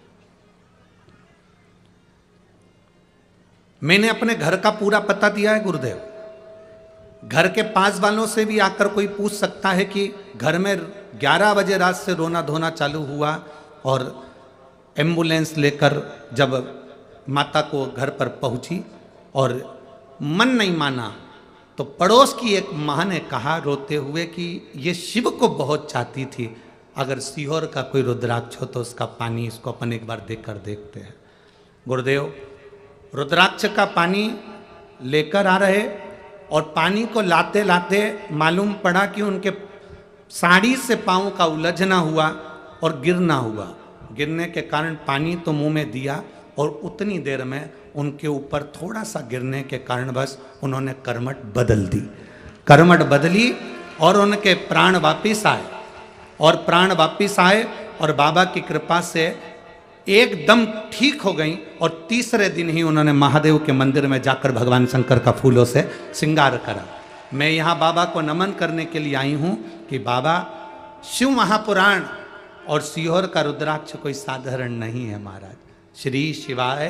मैंने अपने घर का पूरा पता दिया है गुरुदेव, घर के पास वालों से भी आकर कोई पूछ सकता है कि घर में 11 बजे रात से रोना धोना चालू हुआ और एम्बुलेंस लेकर जब माता को घर पर पहुंची और मन नहीं माना तो पड़ोस की एक माँ ने कहा रोते हुए कि ये शिव को बहुत चाहती थी, अगर सीहोर का कोई रुद्राक्ष हो तो उसका पानी इसको अपन एक बार देकर देखते हैं। गुरुदेव रुद्राक्ष का पानी लेकर आ रहे और पानी को लाते लाते मालूम पड़ा कि उनके साड़ी से पाँव का उलझना हुआ और गिरना हुआ। गिरने के कारण पानी तो मुंह में दिया और उतनी देर में उनके ऊपर थोड़ा सा गिरने के कारण बस उन्होंने करमट बदल दी। करमट बदली और उनके प्राण वापिस आए, और प्राण वापिस आए और बाबा की कृपा से एकदम ठीक हो गई। और तीसरे दिन ही उन्होंने महादेव के मंदिर में जाकर भगवान शंकर का फूलों से श्रृंगार करा। मैं यहाँ बाबा को नमन करने के लिए आई हूँ कि बाबा, शिव महापुराण और सीहोर का रुद्राक्ष कोई साधारण नहीं है महाराज। श्री शिवाय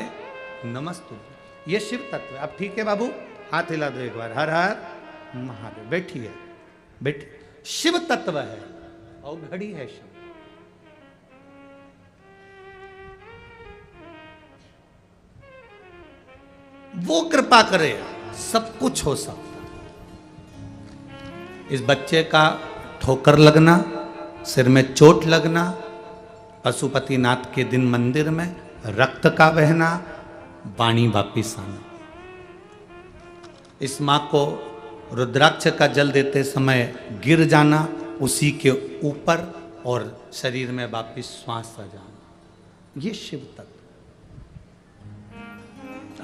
नमस्तुभ्यं। ये शिव तत्व है। अब ठीक है बाबू, हाथ हिला दो एक बार। हर हर महादेव। बैठिए, बैठिए। शिव तत्व है और घड़ी है शिव। वो कृपा करे, सब कुछ हो सकता। इस बच्चे का ठोकर लगना, सिर में चोट लगना, पशुपतिनाथ के दिन मंदिर में रक्त का बहना, वाणी वापिस आना। इस माँ को रुद्राक्ष का जल देते समय गिर जाना, उसी के ऊपर और शरीर में वापिस श्वास आ जाना, ये शिव तत्व।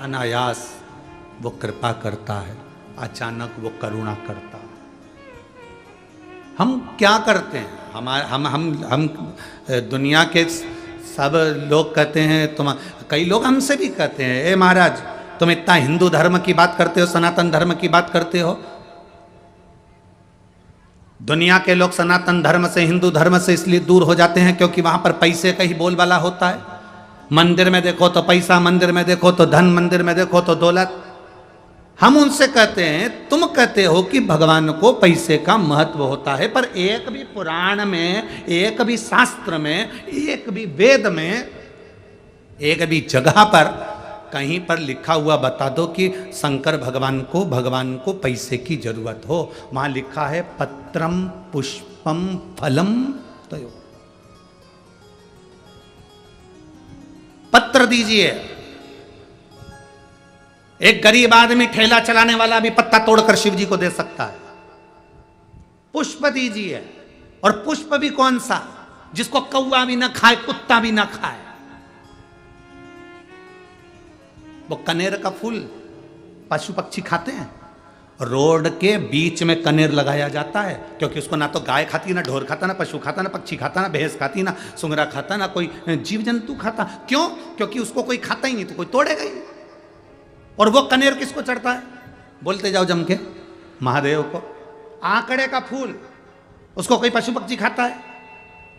अनायास वो कृपा करता है, अचानक वो करुणा करता है। हम क्या करते हैं? हम दुनिया के सब लोग कहते हैं, तुम, कई लोग हमसे भी कहते हैं, ए महाराज तुम इतना हिंदू धर्म की बात करते हो, सनातन धर्म की बात करते हो। दुनिया के लोग सनातन धर्म से, हिंदू धर्म से इसलिए दूर हो जाते हैं क्योंकि वहां पर पैसे का ही बोलबाला होता है। मंदिर में देखो तो पैसा, मंदिर में देखो तो धन, मंदिर में देखो तो दौलत। हम उनसे कहते हैं, तुम कहते हो कि भगवान को पैसे का महत्व होता है, पर एक भी पुराण में, एक भी शास्त्र में, एक भी वेद में, एक भी जगह पर कहीं पर लिखा हुआ बता दो कि शंकर भगवान को पैसे की जरूरत हो। वहां लिखा है पत्रम पुष्पम फलम तयो। पत्र दीजिए। एक गरीब आदमी, ठेला चलाने वाला भी पत्ता तोड़कर शिव जी को दे सकता है। पुष्प दीजिए, और पुष्प भी कौन सा? जिसको कौवा भी ना खाए, कुत्ता भी ना खाए। वो कनेर का फूल पशु पक्षी खाते हैं। रोड के बीच में कनेर लगाया जाता है क्योंकि उसको ना तो गाय खाती, ना ढोर खाता, ना पशु खाता, ना पक्षी खाता, ना भैंस खाती, ना सुंगरा खाता, ना कोई जीव जंतु खाता। क्यों? क्योंकि उसको कोई खाता ही नहीं तो कोई तोड़ेगा ही। और वो कनेर किसको चढ़ता है? बोलते जाओ जम के, महादेव को। आंकड़े का फूल, उसको कोई पशु पक्षी खाता है,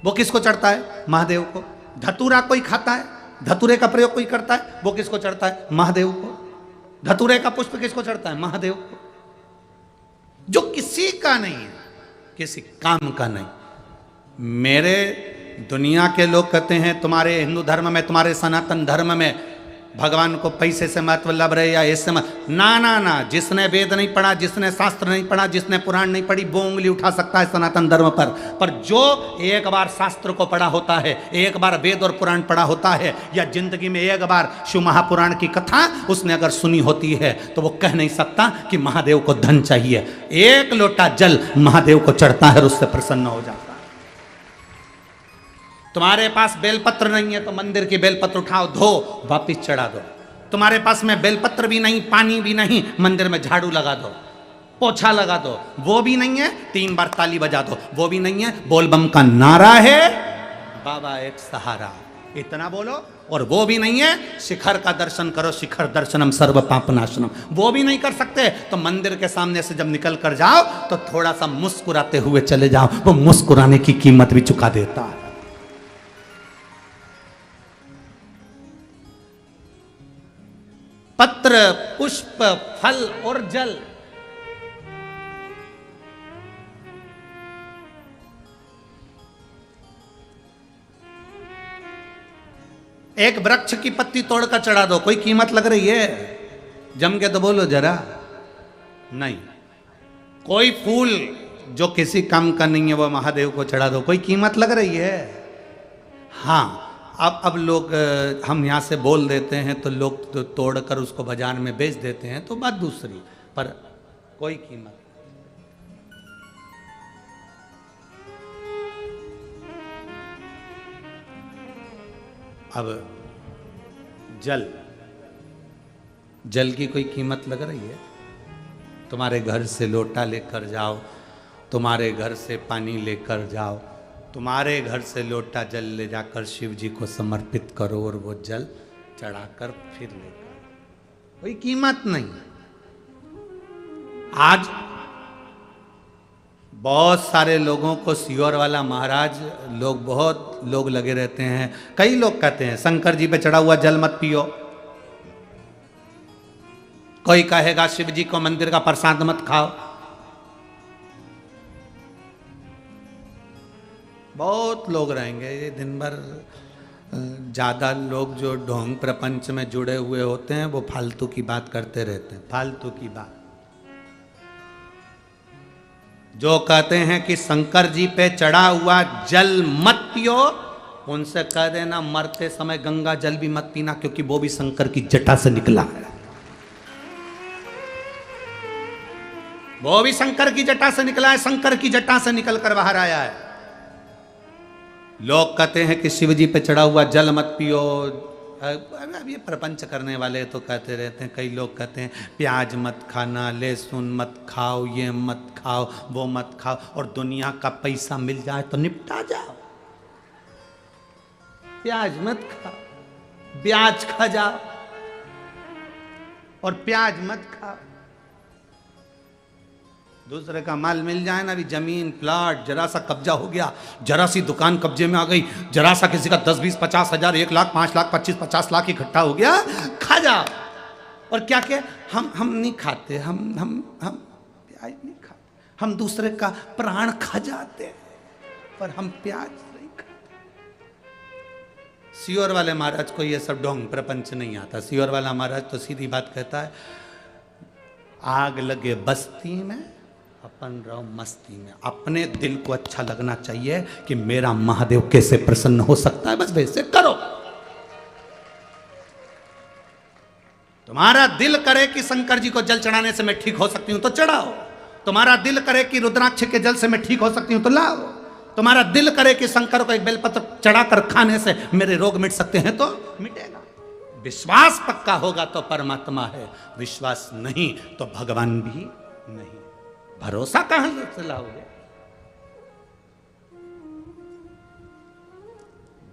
वो किसको चढ़ता है? महादेव को। धतूरा कोई खाता है, धतूरे का प्रयोग कोई करता है, वो किसको चढ़ता है? महादेव को। धतूरे का पुष्प किसको चढ़ता है? महादेव को। जो किसी का नहीं है, किसी काम का नहीं। मेरे दुनिया के लोग कहते हैं तुम्हारे हिंदू धर्म में, तुम्हारे सनातन धर्म में भगवान को पैसे से महत्व लग रहे या इससे ना ना ना। जिसने वेद नहीं पढ़ा, जिसने शास्त्र नहीं पढ़ा, जिसने पुराण नहीं पढ़ी, वो उंगली उठा सकता है सनातन धर्म पर जो एक बार शास्त्र को पढ़ा होता है, एक बार वेद और पुराण पढ़ा होता है, या जिंदगी में एक बार शिव महापुराण की कथा उसने अगर सुनी होती है, तो वो कह नहीं सकता कि महादेव को धन चाहिए। एक लोटा जल महादेव को चढ़ता है और उससे प्रसन्न हो जाता है। तुम्हारे पास बेलपत्र नहीं है तो मंदिर की बेलपत्र उठाओ, धो, वापिस चढ़ा दो। तुम्हारे पास में बेलपत्र भी नहीं, पानी भी नहीं, मंदिर में झाड़ू लगा दो, पोछा लगा दो। वो भी नहीं है, 3 बार ताली बजा दो। वो भी नहीं है, बोलबम का नारा है, बाबा एक सहारा, इतना बोलो। और वो भी नहीं है, शिखर का दर्शन करो, शिखर दर्शनम सर्व पापनाशनम। वो भी नहीं कर सकते तो मंदिर के सामने से जब निकल कर जाओ तो थोड़ा सा मुस्कुराते हुए चले जाओ, वो मुस्कुराने की कीमत भी चुका देता है। पत्र, पुष्प, फल और जल। एक वृक्ष की पत्ती तोड़कर चढ़ा दो, कोई कीमत लग रही है? जम के तो बोलो जरा। नहीं। कोई फूल जो किसी काम का नहीं है वो महादेव को चढ़ा दो, कोई कीमत लग रही है? हाँ, अब लोग हम यहाँ से बोल देते हैं तो लोग तो तोड़कर उसको बाजार में बेच देते हैं, तो बात दूसरी, पर कोई कीमत। अब जल की कोई कीमत लग रही है? तुम्हारे घर से लोटा लेकर जाओ, तुम्हारे घर से पानी लेकर जाओ, तुम्हारे घर से लोटा जल ले जाकर शिव जी को समर्पित करो और वो जल चढ़ाकर फिर लेकर, कोई कीमत नहीं। आज बहुत सारे लोगों को सियोर वाला महाराज, बहुत लोग लगे रहते हैं, कई लोग कहते हैं शंकर जी पे चढ़ा हुआ जल मत पियो, कोई कहेगा शिव जी को मंदिर का प्रसाद मत खाओ। बहुत लोग रहेंगे ये दिन भर। ज़्यादा लोग जो ढोंग प्रपंच में जुड़े हुए होते हैं वो फालतू की बात करते रहते हैं, फालतू की बात। जो कहते हैं कि शंकर जी पे चढ़ा हुआ जल मत पियो, उनसे कह देना मरते समय गंगा जल भी मत पीना, क्योंकि वो भी शंकर की जटा से निकला है, वो भी शंकर की जटा से निकला है, शंकर की जटा से निकलकर बाहर आया है। लोग कहते हैं कि शिव जी पे चढ़ा हुआ जल मत पियो। अब ये प्रपंच करने वाले तो कहते रहते हैं, कई लोग कहते हैं प्याज मत खाना, लहसुन मत खाओ, ये मत खाओ, वो मत खाओ, और दुनिया का पैसा मिल जाए तो निपटा जाओ। प्याज मत खाओ, ब्याज खा जाओ, और प्याज मत खाओ। दूसरे का माल मिल जाए ना, अभी जमीन प्लाट जरा सा कब्जा हो गया, जरा सी दुकान कब्जे में आ गई, जरा सा किसी का 10, 20, 50 हजार, 1 लाख, 5 लाख, 25, 50 लाख इकट्ठा हो गया, खा जाओ। और क्या क्या हम नहीं खाते, हम प्याज नहीं खाते, हम दूसरे का प्राण खा जाते हैं, पर हम प्याज नहीं खाते। सियोर वाले महाराज को ये सब ढोंग प्रपंच नहीं आता। सियोर वाला महाराज तो सीधी बात कहता है, आग लगे बस्ती में, अपन रहो मस्ती में। अपने दिल को अच्छा लगना चाहिए कि मेरा महादेव कैसे प्रसन्न हो सकता है, बस वैसे करो। तुम्हारा दिल करे कि शंकर जी को जल चढ़ाने से मैं ठीक हो सकती हूं तो चढ़ाओ। तुम्हारा दिल करे कि रुद्राक्ष के जल से मैं ठीक हो सकती हूं तो लाओ। तुम्हारा दिल करे कि शंकर को एक बेलपत्र चढ़ाकर खाने से मेरे रोग मिट सकते हैं तो मिटेगा। विश्वास पक्का होगा तो परमात्मा है, विश्वास नहीं तो भगवान भी नहीं। भरोसा कहां से लाओगे?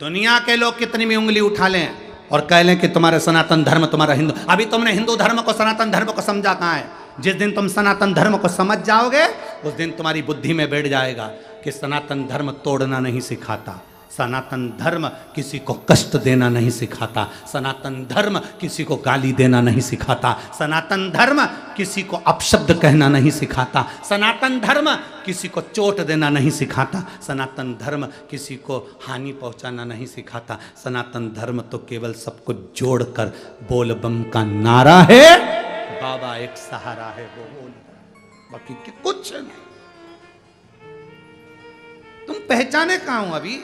दुनिया के लोग कितनी भी उंगली उठा लें और कह लें कि तुम्हारा सनातन धर्म, तुम्हारा हिंदू, अभी तुमने हिंदू धर्म को, सनातन धर्म को समझा कहां है? जिस दिन तुम सनातन धर्म को समझ जाओगे उस दिन तुम्हारी बुद्धि में बैठ जाएगा कि सनातन धर्म तोड़ना नहीं सिखाता, सनातन धर्म किसी को कष्ट देना नहीं सिखाता, सनातन धर्म किसी को गाली देना नहीं सिखाता, सनातन धर्म किसी को अपशब्द कहना नहीं सिखाता, सनातन धर्म किसी को चोट देना नहीं सिखाता, सनातन धर्म किसी को हानि पहुंचाना नहीं सिखाता। सनातन धर्म तो केवल सबको जोड़कर बोल बम का नारा है, बाबा एक सहारा है, वो बोल, बाकी कुछ नहीं। तुम पहचाने कहां हो? अभी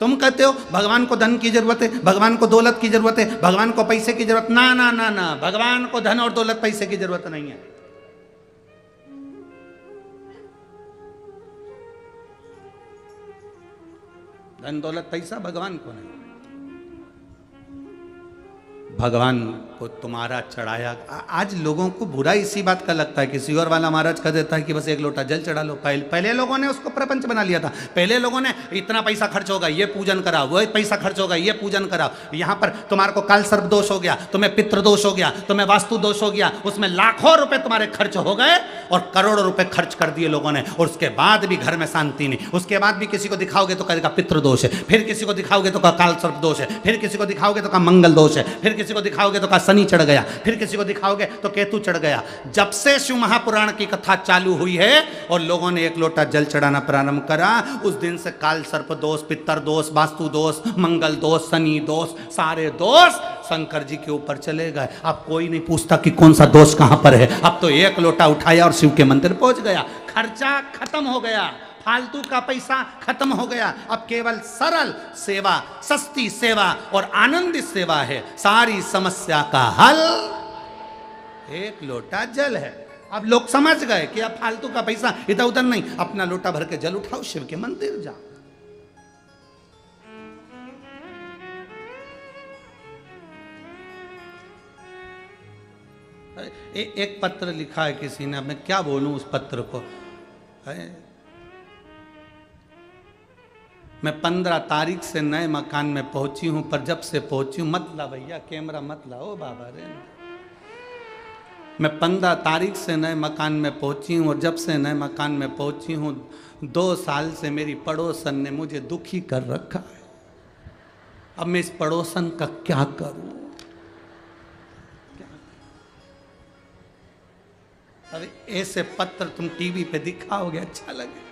तुम कहते हो भगवान को धन की जरूरत है, भगवान को दौलत की जरूरत है, भगवान को पैसे की जरूरत, ना ना ना ना, भगवान को धन और दौलत पैसे की जरूरत नहीं है। धन दौलत पैसा भगवान को नहीं, भगवान को तुम्हारा चढ़ाया। आज लोगों को बुरा इसी बात का लगता है कि सियोर वाला महाराज कह देता है कि बस एक लोटा जल चढ़ा लो। पहले लोगों ने उसको प्रपंच बना लिया था। पहले लोगों ने इतना पैसा खर्च होगा ये पूजन कराओ, वो पैसा खर्च होगा ये पूजन कराओ, यहाँ पर तुम्हारे को काल सर्प दोष हो गया, तुम्हें पितृ दोष हो गया, तुम्हें वास्तु दोष हो गया, उसमें लाखों रुपए तुम्हारे खर्च हो गए और करोड़ों रुपए खर्च कर दिए लोगों ने, और उसके बाद भी घर में शांति नहीं। उसके बाद भी किसी को दिखाओगे तो कहेगा पितृ दोष है, फिर किसी को दिखाओगे तो कहा काल सर्प दोष है, फिर किसी को दिखाओगे तो कहा मंगल दोष है, फिर किसी को दिखाओगे तो कहा शनि चढ़ गया, फिर किसी को दिखाओगे तो केतु चढ़ गया। जब से शिव महापुराण की कथा चालू हुई है और लोगों ने एक लोटा जल चढ़ाना प्रारंभ करा, उस दिन से काल सर्प दोष, पितर दोष, वास्तु दोष, मंगल दोष, शनि दोष, सारे दोष शंकर जी के ऊपर चले गए। अब कोई नहीं पूछता कि कौन सा दोष कहां पर है। अब तो एक लोटा उठाया और शिव के मंदिर पहुंच गया, खर्चा खत्म हो गया, फालतू का पैसा खत्म हो गया, अब केवल सरल सेवा, सस्ती सेवा और आनंदित सेवा है सारी समस्या का हल। एक लोटा जल है। अब लोग समझ गए कि अब फालतू का पैसा इधर उधर नहीं, अपना लोटा भर के जल उठाओ, शिव के मंदिर जाओ। एक पत्र लिखा है किसी ने, मैं क्या बोलूं उस पत्र को। मैं 15 तारीख से नए मकान में पहुंची हूं, पर जब से पहुंची हूं, मत ला भैया कैमरा मत लाओ बाबा रे। मैं 15 तारीख से नए मकान में पहुंची हूं और जब से नए मकान में पहुंची हूं 2 साल से मेरी पड़ोसन ने मुझे दुखी कर रखा है। अब मैं इस पड़ोसन का क्या करूं? अरे ऐसे पत्र तुम टीवी पे दिखाओगे अच्छा लगे,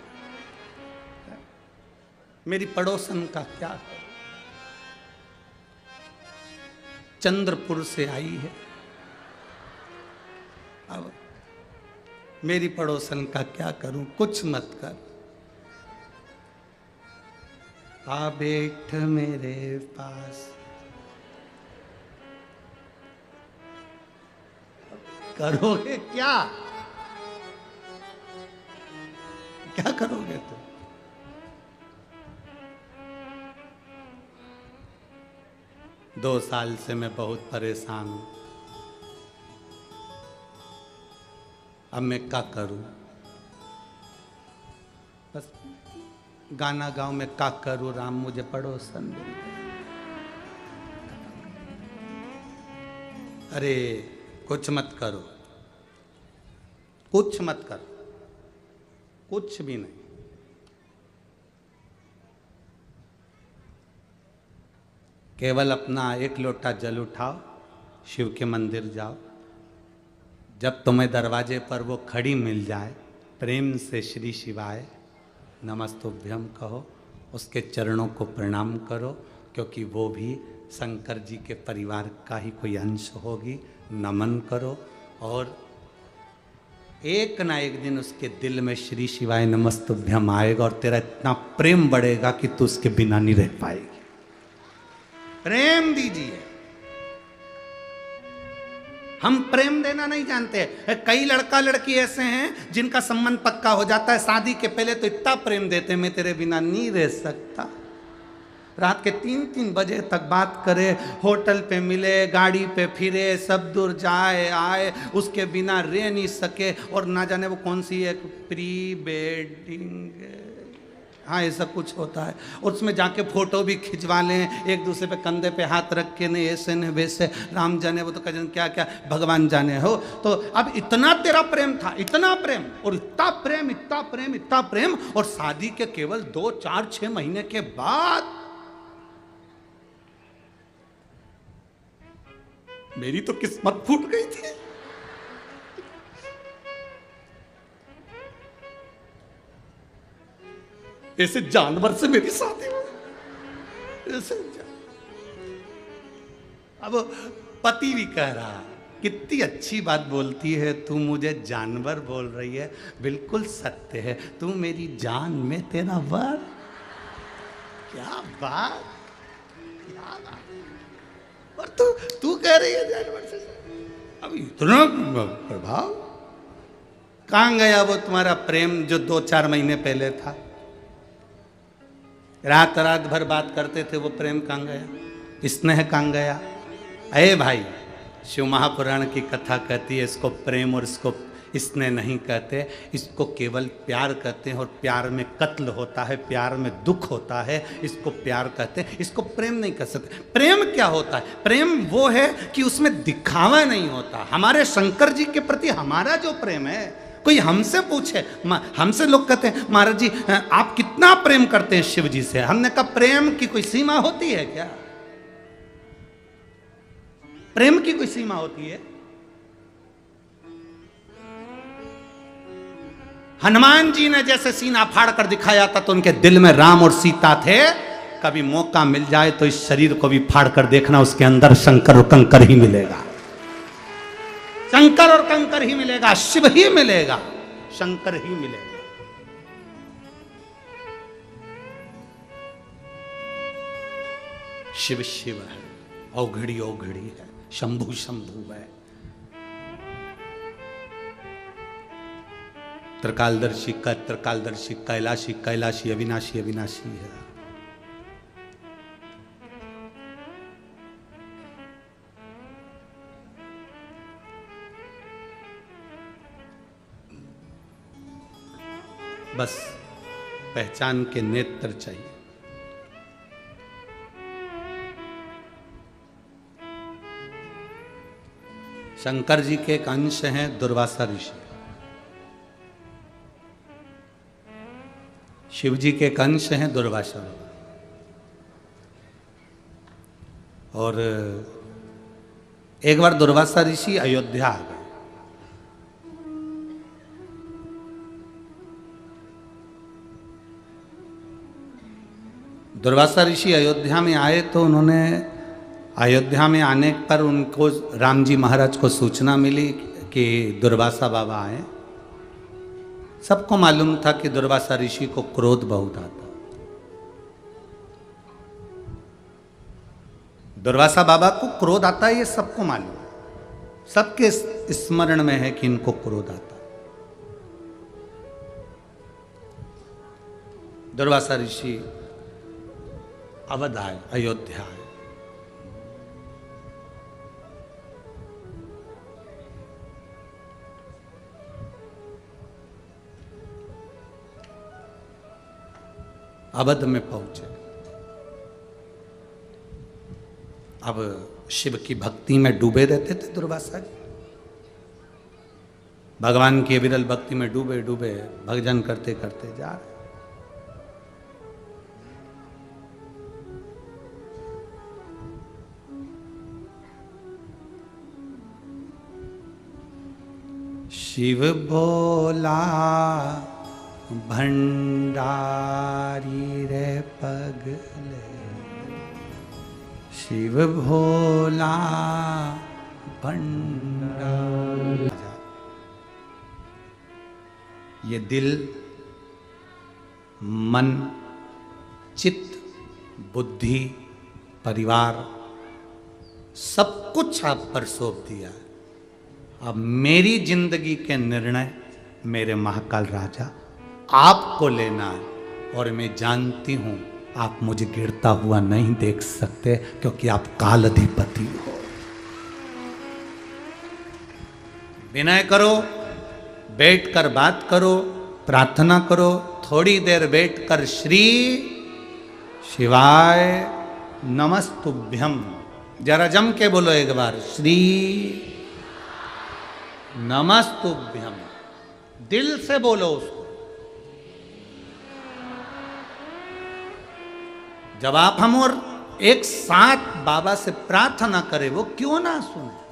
मेरी पड़ोसन का क्या करूं? चंद्रपुर से आई है, अब मेरी पड़ोसन का क्या करूं? कुछ मत कर। आ बैठ मेरे पास, करोगे क्या? क्या करोगे तुम? दो साल से मैं बहुत परेशान हूं। अब मैं क्या करूं? बस गाना गाऊं, मैं क्या करूं राम, मुझे पड़ोसन मिल गए। अरे कुछ मत करो, कुछ मत करो, कुछ भी नहीं। केवल अपना एक लोटा जल उठाओ, शिव के मंदिर जाओ। जब तुम्हें दरवाजे पर वो खड़ी मिल जाए, प्रेम से श्री शिवाय नमस्तुभ्यम कहो, उसके चरणों को प्रणाम करो, क्योंकि वो भी शंकर जी के परिवार का ही कोई अंश होगी। नमन करो और एक ना एक दिन उसके दिल में श्री शिवाय नमस्तुभ्यम आएगा और तेरा इतना प्रेम बढ़ेगा कि तू उसके बिना नहीं रह पाएगी। प्रेम दीजिए। हम प्रेम देना नहीं जानते। कई लड़का लड़की ऐसे हैं जिनका संबंध पक्का हो जाता है, शादी के पहले तो इतना प्रेम देते, मैं तेरे बिना नहीं रह सकता। रात के 3-3 बजे तक बात करे, होटल पे मिले, गाड़ी पे फिरे, सब दूर जाए आए, उसके बिना रह नहीं सके। और ना जाने वो कौन सी एक प्री वेडिंग, हाँ ऐसा कुछ होता है, और उसमें जाके फोटो भी खिंचवा लें, एक दूसरे पे कंधे पे हाथ रख के, नहीं ऐसे नहीं वैसे, राम जाने वो तो कहते क्या क्या भगवान जाने हो। तो अब इतना तेरा प्रेम था, इतना प्रेम और इतना प्रेम, इतना प्रेम, इतना प्रेम, और शादी के केवल 2, 4, 6 महीने के बाद मेरी तो किस्मत फूट गई थी। ऐसे जानवर से मेरी शादी हुई, ऐसे अब पति भी कह रहा, कितनी अच्छी बात बोलती है तू, मुझे जानवर बोल रही है। बिल्कुल सत्य है, तू मेरी जान में तेरा वर। क्या बात, क्या बात। और तू कह रही है जानवर से। अब इतना प्रभाव कहां गया वो तुम्हारा प्रेम जो 2-4 महीने पहले था? रात रात भर बात करते थे, वो प्रेम कहां गया? स्नेह कहां गया? अरे भाई, शिव महापुराण की कथा कहती है इसको प्रेम और इसको स्नेह नहीं कहते, इसको केवल प्यार कहते हैं। और प्यार में कत्ल होता है, प्यार में दुख होता है, इसको प्यार कहते हैं, इसको प्रेम नहीं कह सकते। प्रेम क्या होता है? प्रेम वो है कि उसमें दिखावा नहीं होता। हमारे शंकर जी के प्रति हमारा जो प्रेम है, कोई हमसे पूछे, हमसे लोग कहते हैं महाराज जी आप कितना प्रेम करते हैं शिव जी से। हमने कहा प्रेम की कोई सीमा होती है क्या? प्रेम की कोई सीमा होती है? हनुमान जी ने जैसे सीना फाड़ कर दिखाया था तो उनके दिल में राम और सीता थे। कभी मौका मिल जाए तो इस शरीर को भी फाड़ कर देखना, उसके अंदर शंकर और कंकर ही मिलेगा। शंकर और कंकर ही मिलेगा, शिव ही मिलेगा, शंकर ही मिलेगा। शिव शिव है, औघड़ी औघड़ी है, शंभु शंभु है, त्रिकालदर्शी का त्रिकालदर्शी, कैलाशी कैलाशी, अविनाशी अविनाशी है। बस पहचान के नेत्र चाहिए। शंकर जी के एक अंश हैं दुर्वासा ऋषि, शिव जी के एक अंश हैं दुर्वासा बाबा। और एक बार दुर्वासा ऋषि अयोध्या आ गए। दुर्वासा ऋषि अयोध्या में आए तो उन्होंने अयोध्या में आने पर उनको राम जी महाराज को सूचना मिली कि दुर्वासा बाबा आए। सबको मालूम था कि दुर्वासा ऋषि को क्रोध बहुत आता। दुर्वासा बाबा को क्रोध आता है, ये सबको मालूम है, सबके स्मरण में है कि इनको क्रोध आता। दुर्वासा ऋषि अवध आए, अयोध्या आए। अवध में पहुंचे। अब शिव की भक्ति में डूबे रहते थे दुर्वासा जी, भगवान की विरल भक्ति में डूबे डूबे भजन करते करते जा रहे। शिव भोला भंडारी रे पगले, शिव भोला भंडारी। ये दिल, मन, चित्त, बुद्धि, परिवार सब कुछ आप पर सौंप दिया। अब मेरी जिंदगी के निर्णय मेरे महाकाल राजा आपको लेना है। और मैं जानती हूं आप मुझे गिरता हुआ नहीं देख सकते, क्योंकि आप काल अधिपति हो। विनय करो, बैठकर बात करो, प्रार्थना करो, थोड़ी देर बैठकर श्री शिवाय नमस्तुभ्यम जरा जम के बोलो एक बार, श्री नमस्तुभ्यम, दिल से बोलो उसको। जब आप हम और एक साथ बाबा से प्रार्थना करें, वो क्यों ना सुने।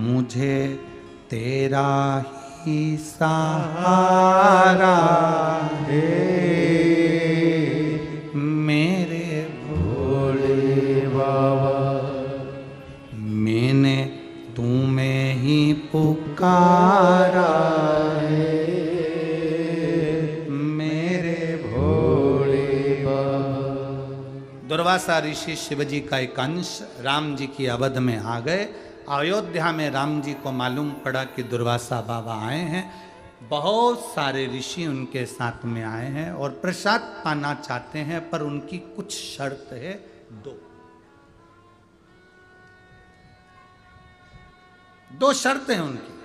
मुझे तेरा ही सहारा है, मेरे भोले बाबा। मैंने तुम्हें ही पुकारा है, मेरे भोले बाबा। दुर्वासा ऋषि शिवजी का एक अंश राम जी की अवध में आ गए। अयोध्या में राम जी को मालूम पड़ा कि दुर्वासा बाबा आए हैं। बहुत सारे ऋषि उनके साथ में आए हैं और प्रसाद पाना चाहते हैं, पर उनकी कुछ शर्त है। दो शर्तें हैं उनकी।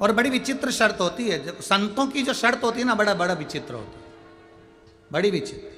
और बड़ी विचित्र शर्त होती है। संतों की जो शर्त होती है ना, बड़ा बड़ा विचित्र होती है, बड़ी विचित्र।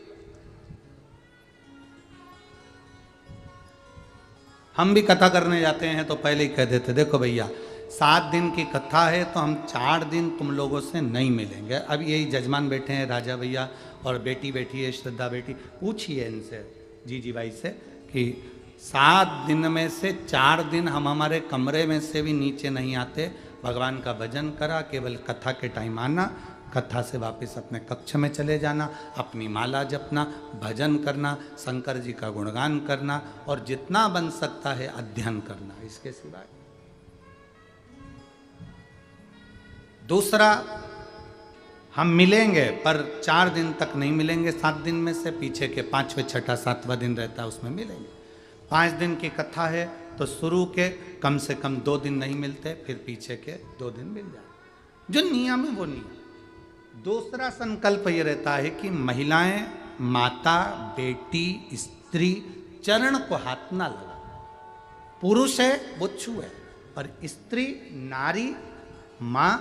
हम भी कथा करने जाते हैं तो पहले ही कह देते, देखो भैया 7 दिन की कथा है तो हम 4 दिन तुम लोगों से नहीं मिलेंगे। अब यही जजमान बैठे हैं, राजा भैया और बेटी बैठी है, श्रद्धा बेटी। पूछिए इनसे, जी भाई से, कि 7 दिन में से 4 दिन हम हमारे कमरे में से भी नीचे नहीं आते, भगवान का भजन करा, केवल कथा के टाइम आना, कथा से वापस अपने कक्ष में चले जाना, अपनी माला जपना, भजन करना, शंकर जी का गुणगान करना और जितना बन सकता है अध्ययन करना, इसके सिवाय। दूसरा, हम मिलेंगे पर 4 दिन तक नहीं मिलेंगे, 7 दिन में से पीछे के 5वें, 6ठा, 7वां दिन रहता है उसमें मिलेंगे। 5 दिन की कथा है तो शुरू के कम से कम 2 दिन नहीं मिलते, फिर पीछे के 2 दिन मिल जाए, जो नियम है वो नियम। दूसरा संकल्प ये रहता है कि महिलाएं, माता, बेटी, स्त्री चरण को हाथ ना लगा। पुरुष है वो छुए, पर स्त्री, नारी, माँ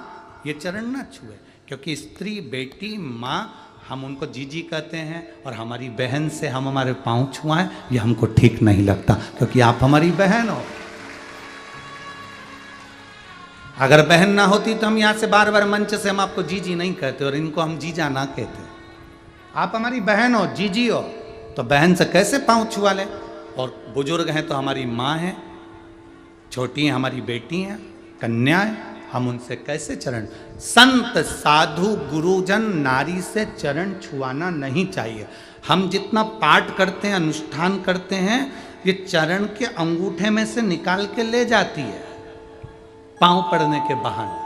ये चरण ना छुए, क्योंकि स्त्री, बेटी, माँ हम उनको जीजी कहते हैं और हमारी बहन से हम हमारे पाँव छुआएं ये हमको ठीक नहीं लगता, क्योंकि आप हमारी बहन हो। अगर बहन ना होती तो हम यहाँ से बार बार मंच से हम आपको जीजी नहीं कहते और इनको हम जीजा ना कहते। आप हमारी बहन हो, जीजी हो, तो बहन से कैसे पाँव छुआ लें? और बुजुर्ग हैं तो हमारी माँ हैं, छोटी हैं हमारी बेटी हैं, कन्याएं, हम उनसे कैसे चरण? संत, साधु, गुरुजन, नारी से चरण छुआना नहीं चाहिए। हम जितना पाठ करते हैं, अनुष्ठान करते हैं, ये चरण के अंगूठे में से निकाल के ले जाती है पांव पड़ने के बहाने।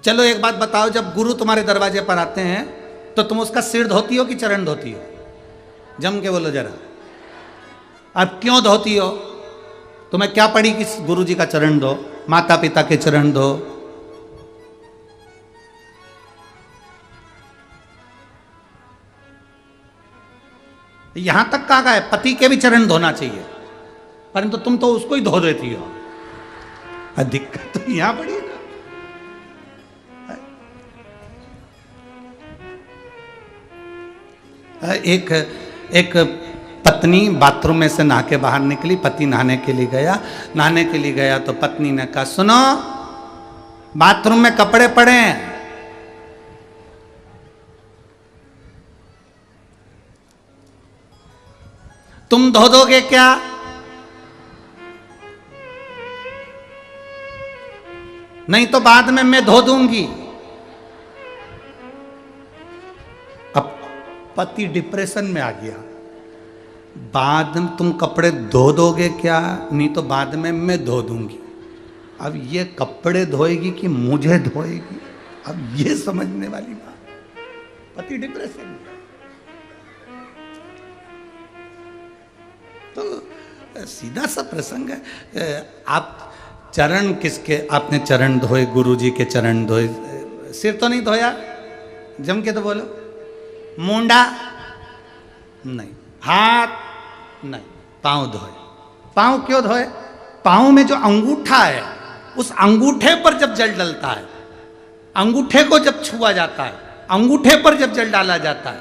चलो एक बात बताओ, जब गुरु तुम्हारे दरवाजे पर आते हैं तो तुम उसका सिर धोती हो कि चरण धोती हो? जम के बोलो जरा। अब क्यों धोती हो? तुम्हें क्या पड़ी कि गुरु जी का चरण दो, माता पिता के चरण दो? यहां तक कहा गया है पति के भी चरण धोना चाहिए, परंतु तुम तो उसको ही धो देती हो। दिक्कत तो यहां पड़ी ना। एक पत्नी बाथरूम में से नहा के बाहर निकली, पति नहाने के लिए गया तो पत्नी ने कहा, सुनो बाथरूम में कपड़े पड़े हैं, तुम धो दोगे क्या? नहीं तो बाद में मैं धो दूंगी। अब पति डिप्रेशन में आ गया, बाद में तुम कपड़े धो दोगे क्या? नहीं तो बाद में मैं धो दूंगी। अब ये कपड़े धोएगी कि मुझे धोएगी? अब ये समझने वाली बात। पति डिप्रेशन में। तो सीधा सा प्रसंग है। आप चरण किसके? आपने चरण धोए, गुरु जी के चरण धोए, सिर तो नहीं धोया? जम के तो बोलो। मुंडा नहीं, हाथ नहीं, पांव धोए। पांव क्यों धोए? पांव में जो अंगूठा है, उस अंगूठे पर जब जल डलता है, अंगूठे को जब छुआ जाता है, अंगूठे पर जब जल डाला जाता है,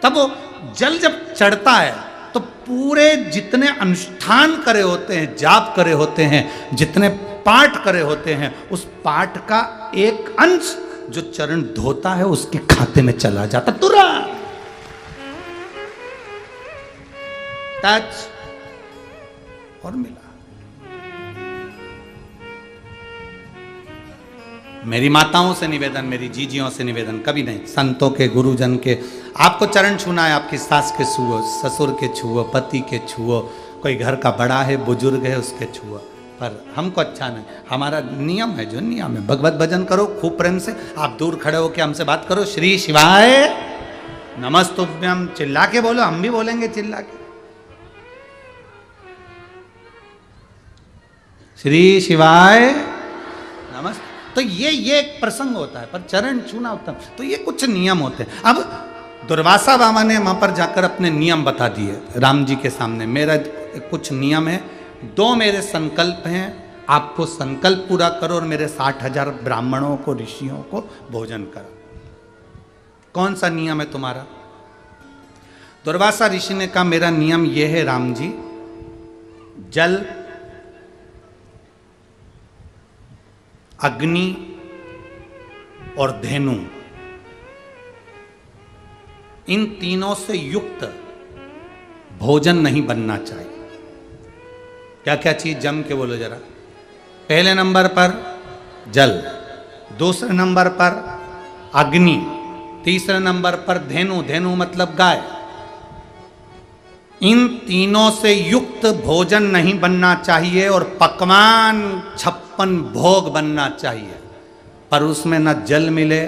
तब वो जल जब चढ़ता है तो पूरे जितने अनुष्ठान करे होते हैं, जाप करे होते हैं, जितने पाठ करे होते हैं, उस पाठ का एक अंश जो चरण धोता है उसके खाते में चला जाता तुरंत। टच और मिला। मेरी माताओं से निवेदन, मेरी जीजियों से निवेदन, कभी नहीं, संतों के, गुरुजन के, आपको चरण छूना है, आपकी सास के छुओ, ससुर के छुओ, पति के छुओ, कोई घर का बड़ा है, बुजुर्ग है, उसके छुओ, पर हमको अच्छा नहीं। हमारा नियम है, जो नियम है, भगवत भजन करो खूब प्रेम से। आप दूर खड़े होकर हमसे बात करो, श्री शिवाय नमस्तुभ्यम चिल्ला के बोलो, हम भी बोलेंगे चिल्ला के, श्री शिवाय नमस्ते। तो ये एक प्रसंग होता है, पर चरण छूना उत्तम। तो ये कुछ नियम होते हैं। अब दुर्वासा बाबा ने वहां पर जाकर अपने नियम बता दिए राम जी के सामने। मेरा कुछ नियम है, 2 मेरे संकल्प हैं, आपको संकल्प पूरा करो और मेरे 60,000 ब्राह्मणों को, ऋषियों को भोजन करो। कौन सा नियम है तुम्हारा? दुर्वासा ऋषि ने कहा, मेरा नियम यह है राम जी, जल, अग्नि और धेनु, इन तीनों से युक्त भोजन नहीं बनना चाहिए। क्या क्या चीज जम के बोलो जरा। पहले नंबर पर जल, दूसरे नंबर पर अग्नि, तीसरे नंबर पर धेनु, धेनु मतलब गाय। इन तीनों से युक्त भोजन नहीं बनना चाहिए और पकवान 56 भोग बनना चाहिए, पर उसमें न जल मिले,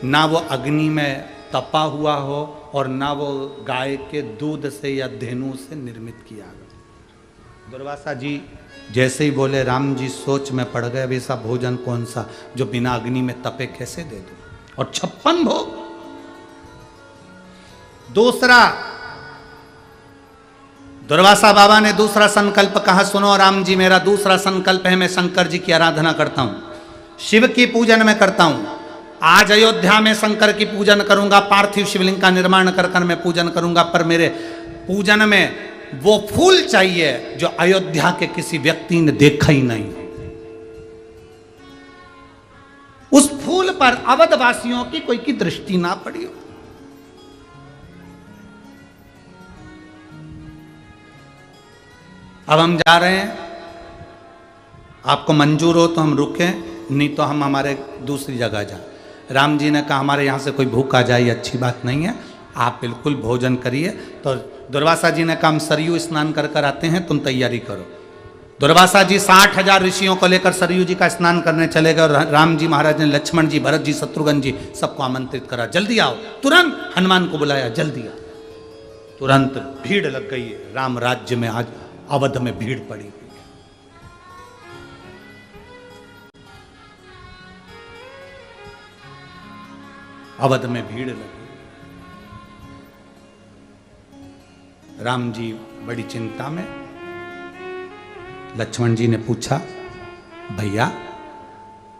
ना वो अग्नि में तपा हुआ हो और ना वो गाय के दूध से या धेनु से निर्मित किया गया। दुर्वासा जी जैसे ही बोले राम जी सोच में पड़ गए, वैसा भोजन कौन सा जो बिना अग्नि में तपे कैसे दे दूं, और 56 भोग। दूसरा, दुर्वासा बाबा ने दूसरा संकल्प कहा, सुनो राम जी, मेरा दूसरा संकल्प है, मैं शंकर जी की आराधना करता हूं, शिव की पूजन में करता हूं। आज अयोध्या में शंकर की पूजन करूंगा, पार्थिव शिवलिंग का निर्माण कर कर मैं पूजन करूंगा, पर मेरे पूजन में वो फूल चाहिए जो अयोध्या के किसी व्यक्ति ने देखा ही नहीं। उस फूल पर अवधवासियों की कोई की दृष्टि ना पड़ी हो। अब हम जा रहे हैं, आपको मंजूर हो तो हम रुकें, नहीं तो हम हमारे दूसरी जगह जाएं। राम जी ने कहा हमारे यहाँ से कोई भूखा जाए अच्छी बात नहीं है, आप बिल्कुल भोजन करिए। तो दुर्वासा जी ने कहा हम सरयू स्नान कर कर आते हैं, तुम तैयारी करो। दुर्वासा जी 60,000 ऋषियों को लेकर सरयू जी का स्नान करने चले गए और राम जी महाराज ने लक्ष्मण जी, भरत जी, शत्रुघ्न जी सबको आमंत्रित करा, जल्दी आओ। तुरंत हनुमान को बुलाया, जल्दी आओ। तुरंत भीड़ लग गई। राम राज्य में आज अवध में भीड़ पड़ी। अवध में भीड़ लगी। राम जी बड़ी चिंता में। लक्ष्मण जी ने पूछा, भैया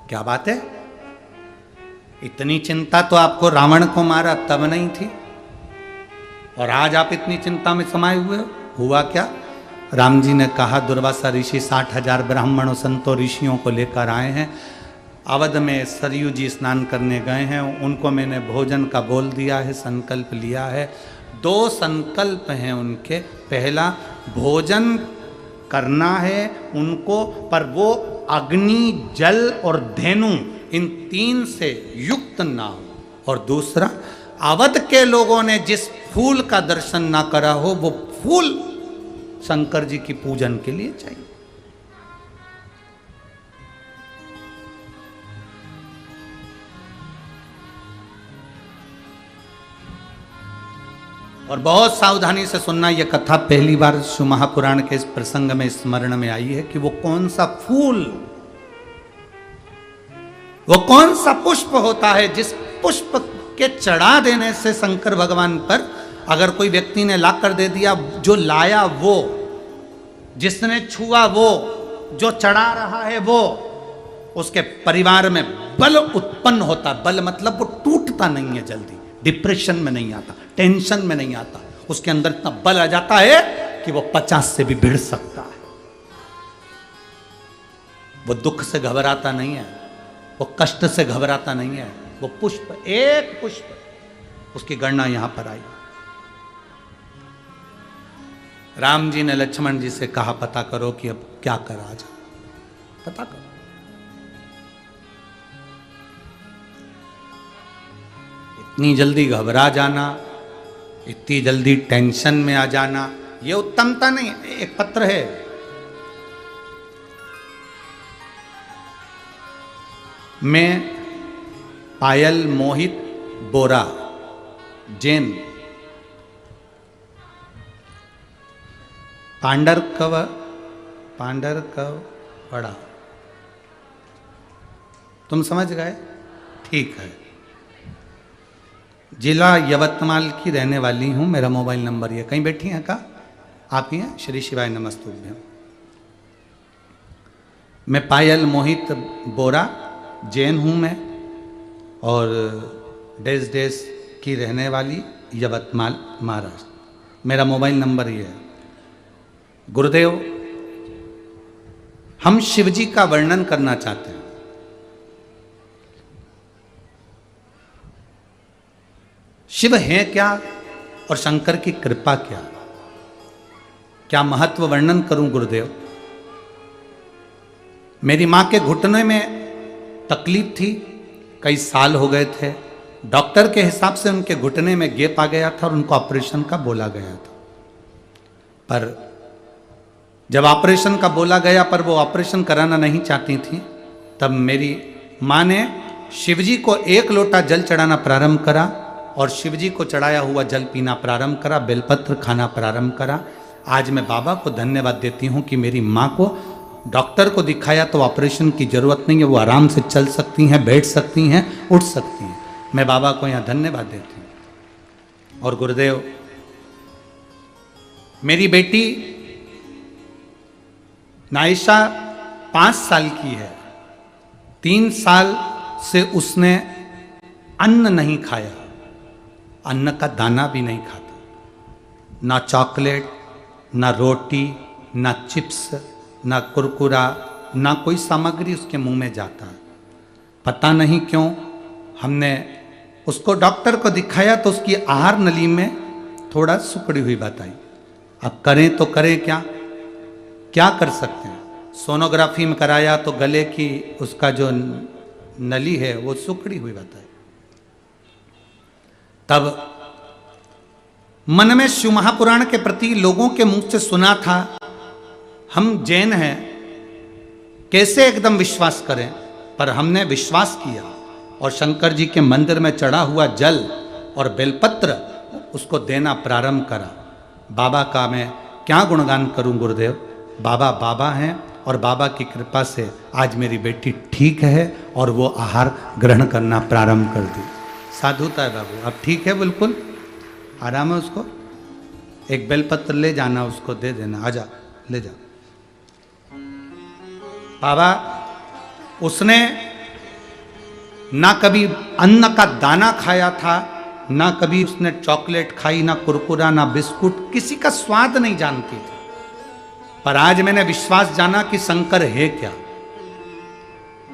क्या बात है? इतनी चिंता तो आपको रावण को मारा तब नहीं थी, और आज आप इतनी चिंता में समाये हुए हो, हुआ क्या? राम जी ने कहा, दुर्वासा ऋषि 60,000 ब्राह्मणों संतों ऋषियों को लेकर आए हैं, अवध में सरयू जी स्नान करने गए हैं, उनको मैंने भोजन का बोल दिया है, संकल्प लिया है। 2 संकल्प हैं उनके। पहला, भोजन करना है उनको, पर वो अग्नि, जल और धेनु इन 3 से युक्त ना हो। और दूसरा, अवध के लोगों ने जिस फूल का दर्शन ना करा हो, वो फूल शंकर जी की पूजन के लिए चाहिए। और बहुत सावधानी से सुनना, यह कथा पहली बार शिव महापुराण के इस प्रसंग में स्मरण में आई है कि वो कौन सा फूल, वो कौन सा पुष्प होता है जिस पुष्प के चढ़ा देने से शंकर भगवान पर अगर कोई व्यक्ति ने लाकर दे दिया, जो लाया वो, जिसने छुआ वो, जो चढ़ा रहा है वो, उसके परिवार में बल उत्पन्न होता। बल मतलब वो टूटता नहीं है जल्दी, डिप्रेशन में नहीं आता, टेंशन में नहीं आता, उसके अंदर इतना बल आ जाता है कि वो 50 से भी भिड़ सकता है। वो दुख से घबराता नहीं है, वो कष्ट से घबराता नहीं है। वो पुष्प, एक पुष्प, उसकी गणना यहां पर आई। राम जी ने लक्ष्मण जी से कहा, पता करो कि अब क्या करा जाए, पता करो। इतनी जल्दी घबरा जाना, इतनी जल्दी टेंशन में आ जाना, ये उत्तमता नहीं है। एक पत्र है, मैं पायल मोहित बोरा, जैन, पांडरकव पड़ा। तुम समझ गए? ठीक है। जिला यवतमाल की रहने वाली हूँ, मेरा मोबाइल नंबर ये। कहीं बैठी हैं का? आप ही हैं? श्री शिवाय नमस्तुभ्यम। मैं पायल मोहित बोरा, जैन हूँ मैं, और डेस डेस की रहने वाली, यवतमाल महाराष्ट्र। मेरा मोबाइल नंबर ये है। गुरुदेव, हम शिवजी का वर्णन करना चाहते हैं। शिव है क्या और शंकर की कृपा क्या? क्या महत्व वर्णन करूं गुरुदेव? मेरी माँ के घुटने में तकलीफ थी, कई साल हो गए थे। डॉक्टर के हिसाब से उनके घुटने में गैप आ गया था और उनको ऑपरेशन का बोला गया था। पर जब ऑपरेशन का बोला गया पर वो ऑपरेशन कराना नहीं चाहती थी, तब मेरी माँ ने शिवजी को 1 लोटा जल चढ़ाना प्रारंभ करा और शिवजी को चढ़ाया हुआ जल पीना प्रारंभ करा, बेलपत्र खाना प्रारंभ करा। आज मैं बाबा को धन्यवाद देती हूँ कि मेरी माँ को डॉक्टर को दिखाया तो ऑपरेशन की जरूरत नहीं है, वो आराम से चल सकती हैं, बैठ सकती हैं, उठ सकती हैं। मैं बाबा को यहाँ धन्यवाद देती हूँ। और गुरुदेव, मेरी बेटी नायशा 5 साल की है। 3 साल से उसने अन्न नहीं खाया, अन्न का दाना भी नहीं खाता, ना चॉकलेट, ना रोटी, ना चिप्स, ना कुरकुरा, ना कोई सामग्री उसके मुंह में जाता। पता नहीं क्यों हमने उसको डॉक्टर को दिखाया तो उसकी आहार नली में थोड़ा सुकड़ी हुई बताई। अब करें तो करें क्या कर सकते हैं। सोनोग्राफी में कराया तो गले की उसका जो नली है वो सुकड़ी हुई बताई। तब मन में शिव महापुराण के प्रति लोगों के मुख से सुना था, हम जैन हैं, कैसे एकदम विश्वास करें। पर हमने विश्वास किया और शंकर जी के मंदिर में चढ़ा हुआ जल और बेलपत्र उसको देना प्रारंभ करा। बाबा का मैं क्या गुणगान करूं गुरुदेव। बाबा बाबा हैं और बाबा की कृपा से आज मेरी बेटी ठीक है और वो आहार ग्रहण करना प्रारंभ कर दी। साधुता है बाबू, अब ठीक है, बिल्कुल आराम है। उसको एक बेलपत्र ले जाना, उसको दे देना, आजा ले जा। बाबा उसने ना कभी अन्न का दाना खाया था, ना कभी उसने चॉकलेट खाई, ना कुरकुरा, ना बिस्कुट, किसी का स्वाद नहीं जानती थी। पर आज मैंने विश्वास जाना कि शंकर है क्या।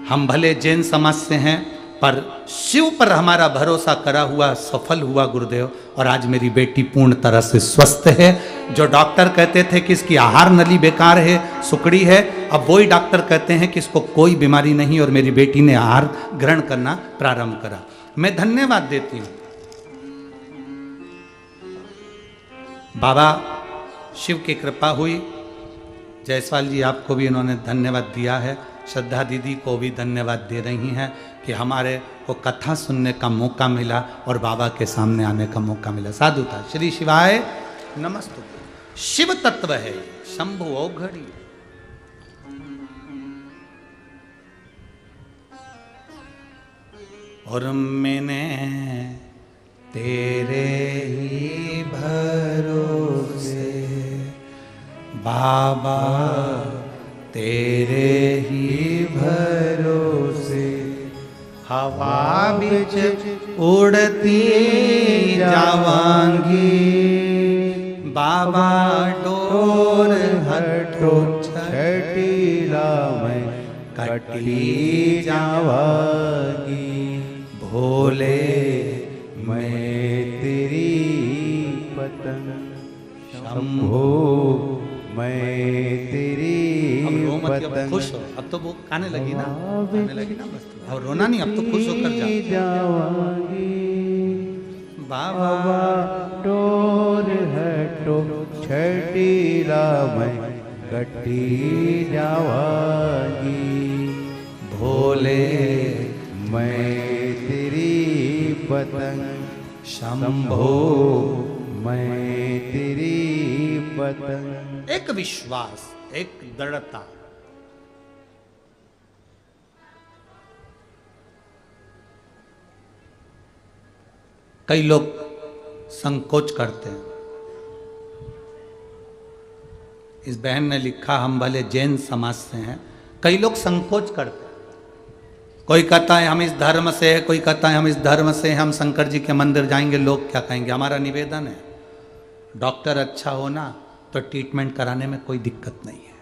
हम भले जैन समाज से हैं पर शिव पर हमारा भरोसा करा हुआ सफल हुआ गुरुदेव। और आज मेरी बेटी पूर्ण तरह से स्वस्थ है। जो डॉक्टर कहते थे कि इसकी आहार नली बेकार है, सुकड़ी है, अब वही डॉक्टर कहते हैं कि इसको कोई बीमारी नहीं और मेरी बेटी ने आहार ग्रहण करना प्रारंभ करा। मैं धन्यवाद देती हूँ बाबा, शिव की कृपा हुई। जायसवाल जी आपको भी इन्होंने धन्यवाद दिया है, श्रद्धा दीदी को भी धन्यवाद दे रही हैं कि हमारे को कथा सुनने का मौका मिला और बाबा के सामने आने का मौका मिला। साधु था। श्री शिवाय नमस्तु। शिव तत्व है शंभु औघड़ी। और मैंने तेरे ही भरोसे बाबा, तेरे ही भरोसे हवा बिच उड़ती जावांगी। बाबा डोर हटो छटीला में कटी जावांगी। भोले मैं तेरी पतंग, शंभो मैं तेरी पतंग। खुश हो, अब तो वो गाने लगी ना, बस अब रोना नहीं, अब तो खुश होकर जावांगी। बाबा डोर हटो छटीला में कटी जावांगी। भोले मैं तेरी पतंग, शंभो मैं तेरी पतंग। एक विश्वास, एक दृढ़ता। कई लोग संकोच करते हैं। इस बहन ने लिखा, हम भले जैन समाज से हैं, कई लोग संकोच करते हैं। कोई कहता है हम इस धर्म से है, कोई कहता है हम इस धर्म से हैं, हम शंकर जी के मंदिर जाएंगे, लोग क्या कहेंगे। हमारा निवेदन है, डॉक्टर अच्छा हो ना तो ट्रीटमेंट कराने में कोई दिक्कत नहीं है।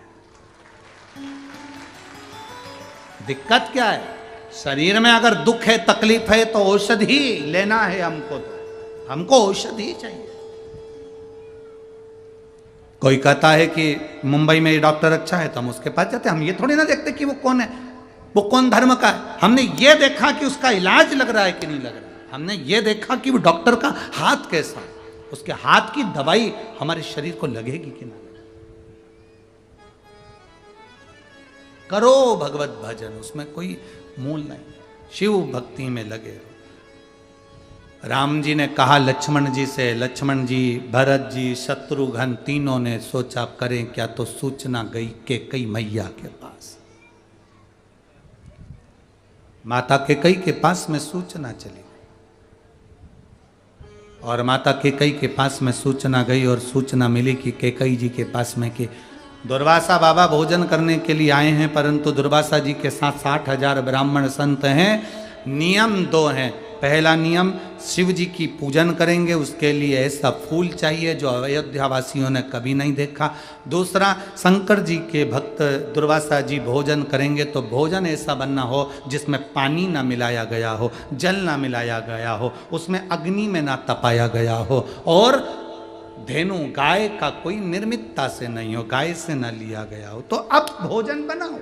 दिक्कत क्या है? शरीर में अगर दुख है, तकलीफ है तो औषधि लेना है हमको, तो हमको औषधि चाहिए। कोई कहता है कि मुंबई में ये डॉक्टर अच्छा है तो हम उसके पास जाते हैं। हम ये थोड़ी ना देखते कि वो कौन है, वो कौन धर्म का है। हमने ये देखा कि उसका इलाज लग रहा है कि नहीं लग रहा है। हमने ये देखा कि वो डॉक्टर का हाथ कैसा है, उसके हाथ की दवाई हमारे शरीर को लगेगी कि ना। करो भगवत भजन, उसमें कोई मूल नहीं, शिव भक्ति में लगे रहो। राम जी ने कहा लक्ष्मण जी से, लक्ष्मण जी, भरत जी, शत्रुघ्न तीनों ने सोचा करें क्या, तो सूचना गई कैकेयी मैया के पास। माता कैकेयी के पास में सूचना चली और माता कैकेयी के पास में सूचना गई और सूचना मिली कि कैकेयी जी के पास में कि दुर्वासा बाबा भोजन करने के लिए आए हैं, परंतु दुर्वासा जी के साथ 60,000 ब्राह्मण संत हैं। नियम 2 हैं। पहला नियम, शिव जी की पूजन करेंगे उसके लिए ऐसा फूल चाहिए जो अयोध्या वासियों ने कभी नहीं देखा। दूसरा, शंकर जी के भक्त दुर्वासा जी भोजन करेंगे तो भोजन ऐसा बनना हो जिसमें पानी ना मिलाया गया हो, जल ना मिलाया गया हो, उसमें अग्नि में ना तपाया गया हो, और धेनु गाय का कोई निर्मितता से नहीं हो, गाय से ना लिया गया हो। तो अब भोजन बनाओ।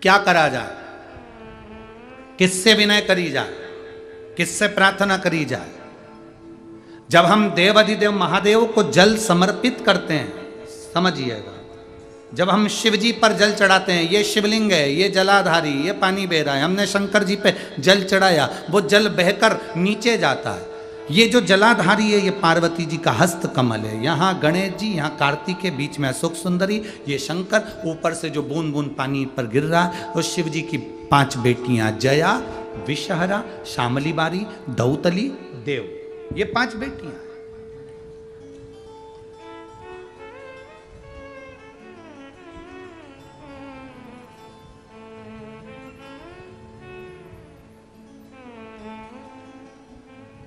क्या करा जाए, किससे विनय करी जाए, किससे प्रार्थना करी जाए। जब हम देव अधिदेव महादेव को जल समर्पित करते हैं, समझिएगा, जब हम शिव जी पर जल चढ़ाते हैं, ये शिवलिंग है, ये जलाधारी, ये पानी बह रहा है, हमने शंकर जी पे जल चढ़ाया, वो जल बहकर नीचे जाता है। ये जो जलाधारी है ये पार्वती जी का हस्त कमल है, यहाँ गणेश जी, यहाँ कार्तिक के बीच में अशोक सुंदरी, ये शंकर, ऊपर से जो बूंद बूंद पानी पर गिर रहा है और शिव जी की 5 बेटियां, जया, विषहरा, शामली बारी, दौतली, देव, ये 5 बेटियां।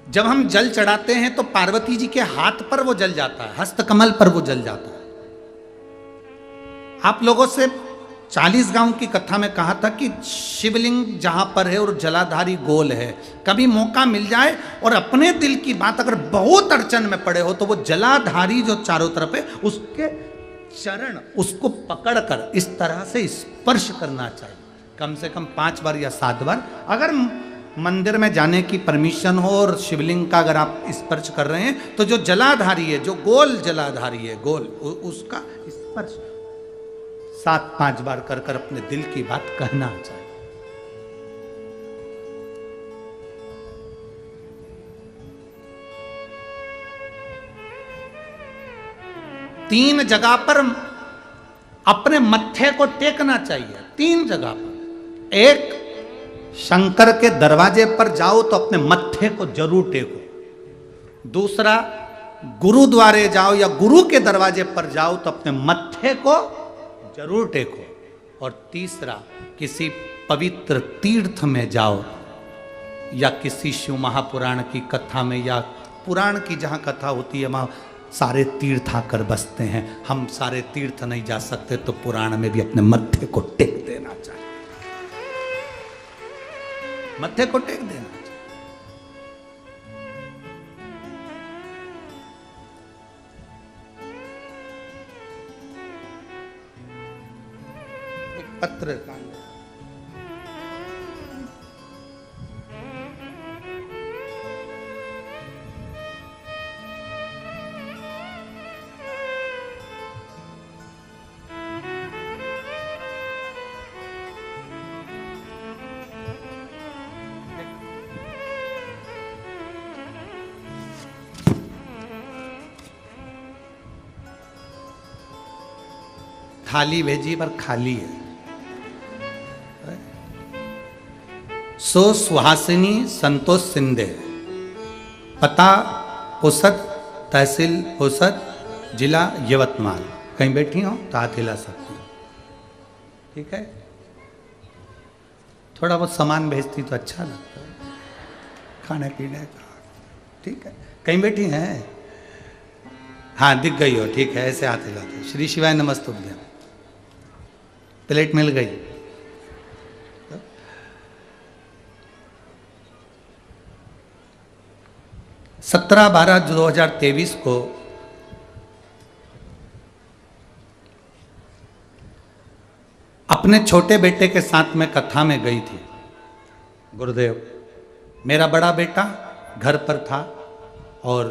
जब हम जल चढ़ाते हैं तो पार्वती जी के हाथ पर वो जल जाता है, हस्त कमल पर वो जल जाता है। आप लोगों से 40 गांव की कथा में कहा था कि शिवलिंग जहां पर है और जलाधारी गोल है, कभी मौका मिल जाए और अपने दिल की बात अगर बहुत अड़चन में पड़े हो तो वो जलाधारी जो चारों तरफ है उसके चरण, उसको पकड़कर इस तरह से स्पर्श करना चाहिए, कम से कम 5 बार या 7 बार। अगर मंदिर में जाने की परमिशन हो और शिवलिंग का अगर आप स्पर्श कर रहे हैं तो जो जलाधारी है, जो गोल जलाधारी है, गोल, उसका स्पर्श 7-5 बार कर कर अपने दिल की बात कहना चाहिए। तीन जगह पर अपने मत्थे को टेकना चाहिए, 3 जगह पर। एक, शंकर के दरवाजे पर जाओ तो अपने मत्थे को जरूर टेको। दूसरा, गुरुद्वारे जाओ या गुरु के दरवाजे पर जाओ तो अपने मत्थे को जरूर टेको। और तीसरा, किसी पवित्र तीर्थ में जाओ या किसी शिव महापुराण की कथा में या पुराण की जहां कथा होती है वहां सारे तीर्थ आकर बसते हैं। हम सारे तीर्थ नहीं जा सकते तो पुराण में भी अपने मत्थे को टेक देना चाहिए, मत्थे को टेक देना चाहिए। एक पत्र का थाली भेजी पर खाली है। सो सुहासिनी संतोष सिंधे, पता औसत, तहसील औसत, जिला यवतमाल। कहीं बैठी हो तो हाथ हिला सकती हो, ठीक है। थोड़ा बहुत सामान भेजती तो अच्छा लगता है, खाने पीने का, ठीक है। कहीं बैठी हैं? हाँ दिख गई हो, ठीक है, ऐसे हाथ हिलाते। श्री शिवाय नमस्तुभ्यम। प्लेट मिल गई। 17/12/2023 को अपने छोटे बेटे के साथ में कथा में गई थी। गुरुदेव, मेरा बड़ा बेटा घर पर था और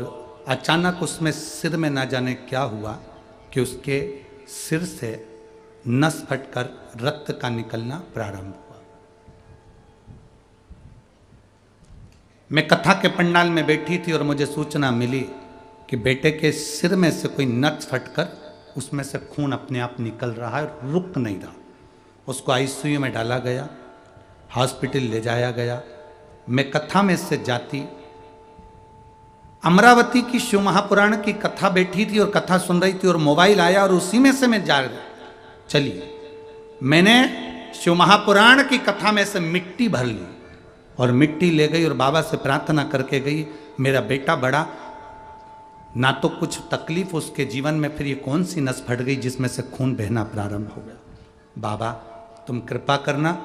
अचानक उसमें सिर में ना जाने क्या हुआ कि उसके सिर से नस फटकर रक्त का निकलना प्रारंभ हुआ। मैं कथा के पंडाल में बैठी थी और मुझे सूचना मिली कि बेटे के सिर में से कोई नस फटकर उसमें से खून अपने आप निकल रहा है, रुक नहीं रहा। उसको आईसीयू में डाला गया, हॉस्पिटल ले जाया गया। मैं कथा में से जाती अमरावती की शिव महापुराण की कथा बैठी थी और कथा सुन रही थी और मोबाइल आया और उसी में से मैं जा चली। मैंने शिव महापुराण की कथा में से मिट्टी भर ली और मिट्टी ले गई और बाबा से प्रार्थना करके गई, मेरा बेटा बड़ा, ना तो कुछ तकलीफ उसके जीवन में, फिर ये कौन सी नस फट गई जिसमें से खून बहना प्रारंभ हो गया। बाबा तुम कृपा करना।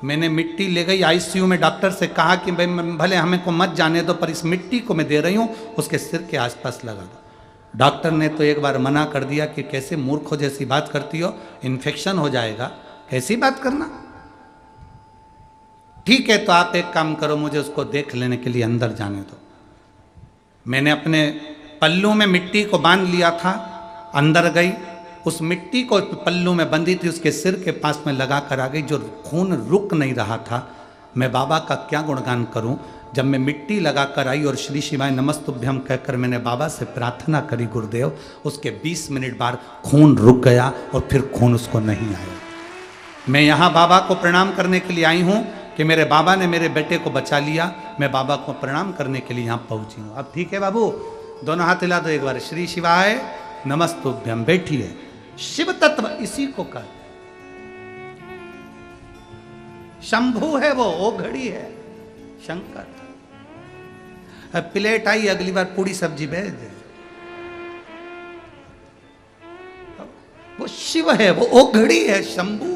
मैंने मिट्टी ले गई, आईसीयू में डॉक्टर से कहा कि भाई भले हमें को मत जाने दो, पर इस मिट्टी को मैं दे रही हूँ, उसके सिर के आसपास लगा दो। डॉक्टर ने तो एक बार मना कर दिया कि कैसे मूर्खों जैसी बात करती हो, इन्फेक्शन हो जाएगा, कैसी बात करना। ठीक है तो आप एक काम करो, मुझे उसको देख लेने के लिए अंदर जाने दो। मैंने अपने पल्लू में मिट्टी को बांध लिया था, अंदर गई, उस मिट्टी को पल्लू में बंधी थी, उसके सिर के पास में लगा कर आ गई। जो खून रुक नहीं रहा था, मैं बाबा का क्या गुणगान करूं। जब मैं मिट्टी लगा कर आई और श्री शिवाय नमस्तुभ्यम कहकर मैंने बाबा से प्रार्थना करी गुरुदेव, उसके 20 मिनट बाद खून रुक गया और फिर खून उसको नहीं आया। मैं यहाँ बाबा को प्रणाम करने के लिए आई हूँ कि मेरे बाबा ने मेरे बेटे को बचा लिया। मैं बाबा को प्रणाम करने के लिए यहाँ पहुँची हूँ। अब ठीक है बाबू, दोनों हाथ हिला दो एक बार, श्री शिवाय नमस्तुभ्यम। बैठिए। शिव तत्व इसी को कहते, शंभु है वो, ओघड़ी है शंकर। प्लेट आई, अगली बार पूरी सब्जी भेज दे। वो शिव है, वो ओघड़ी है, शंभु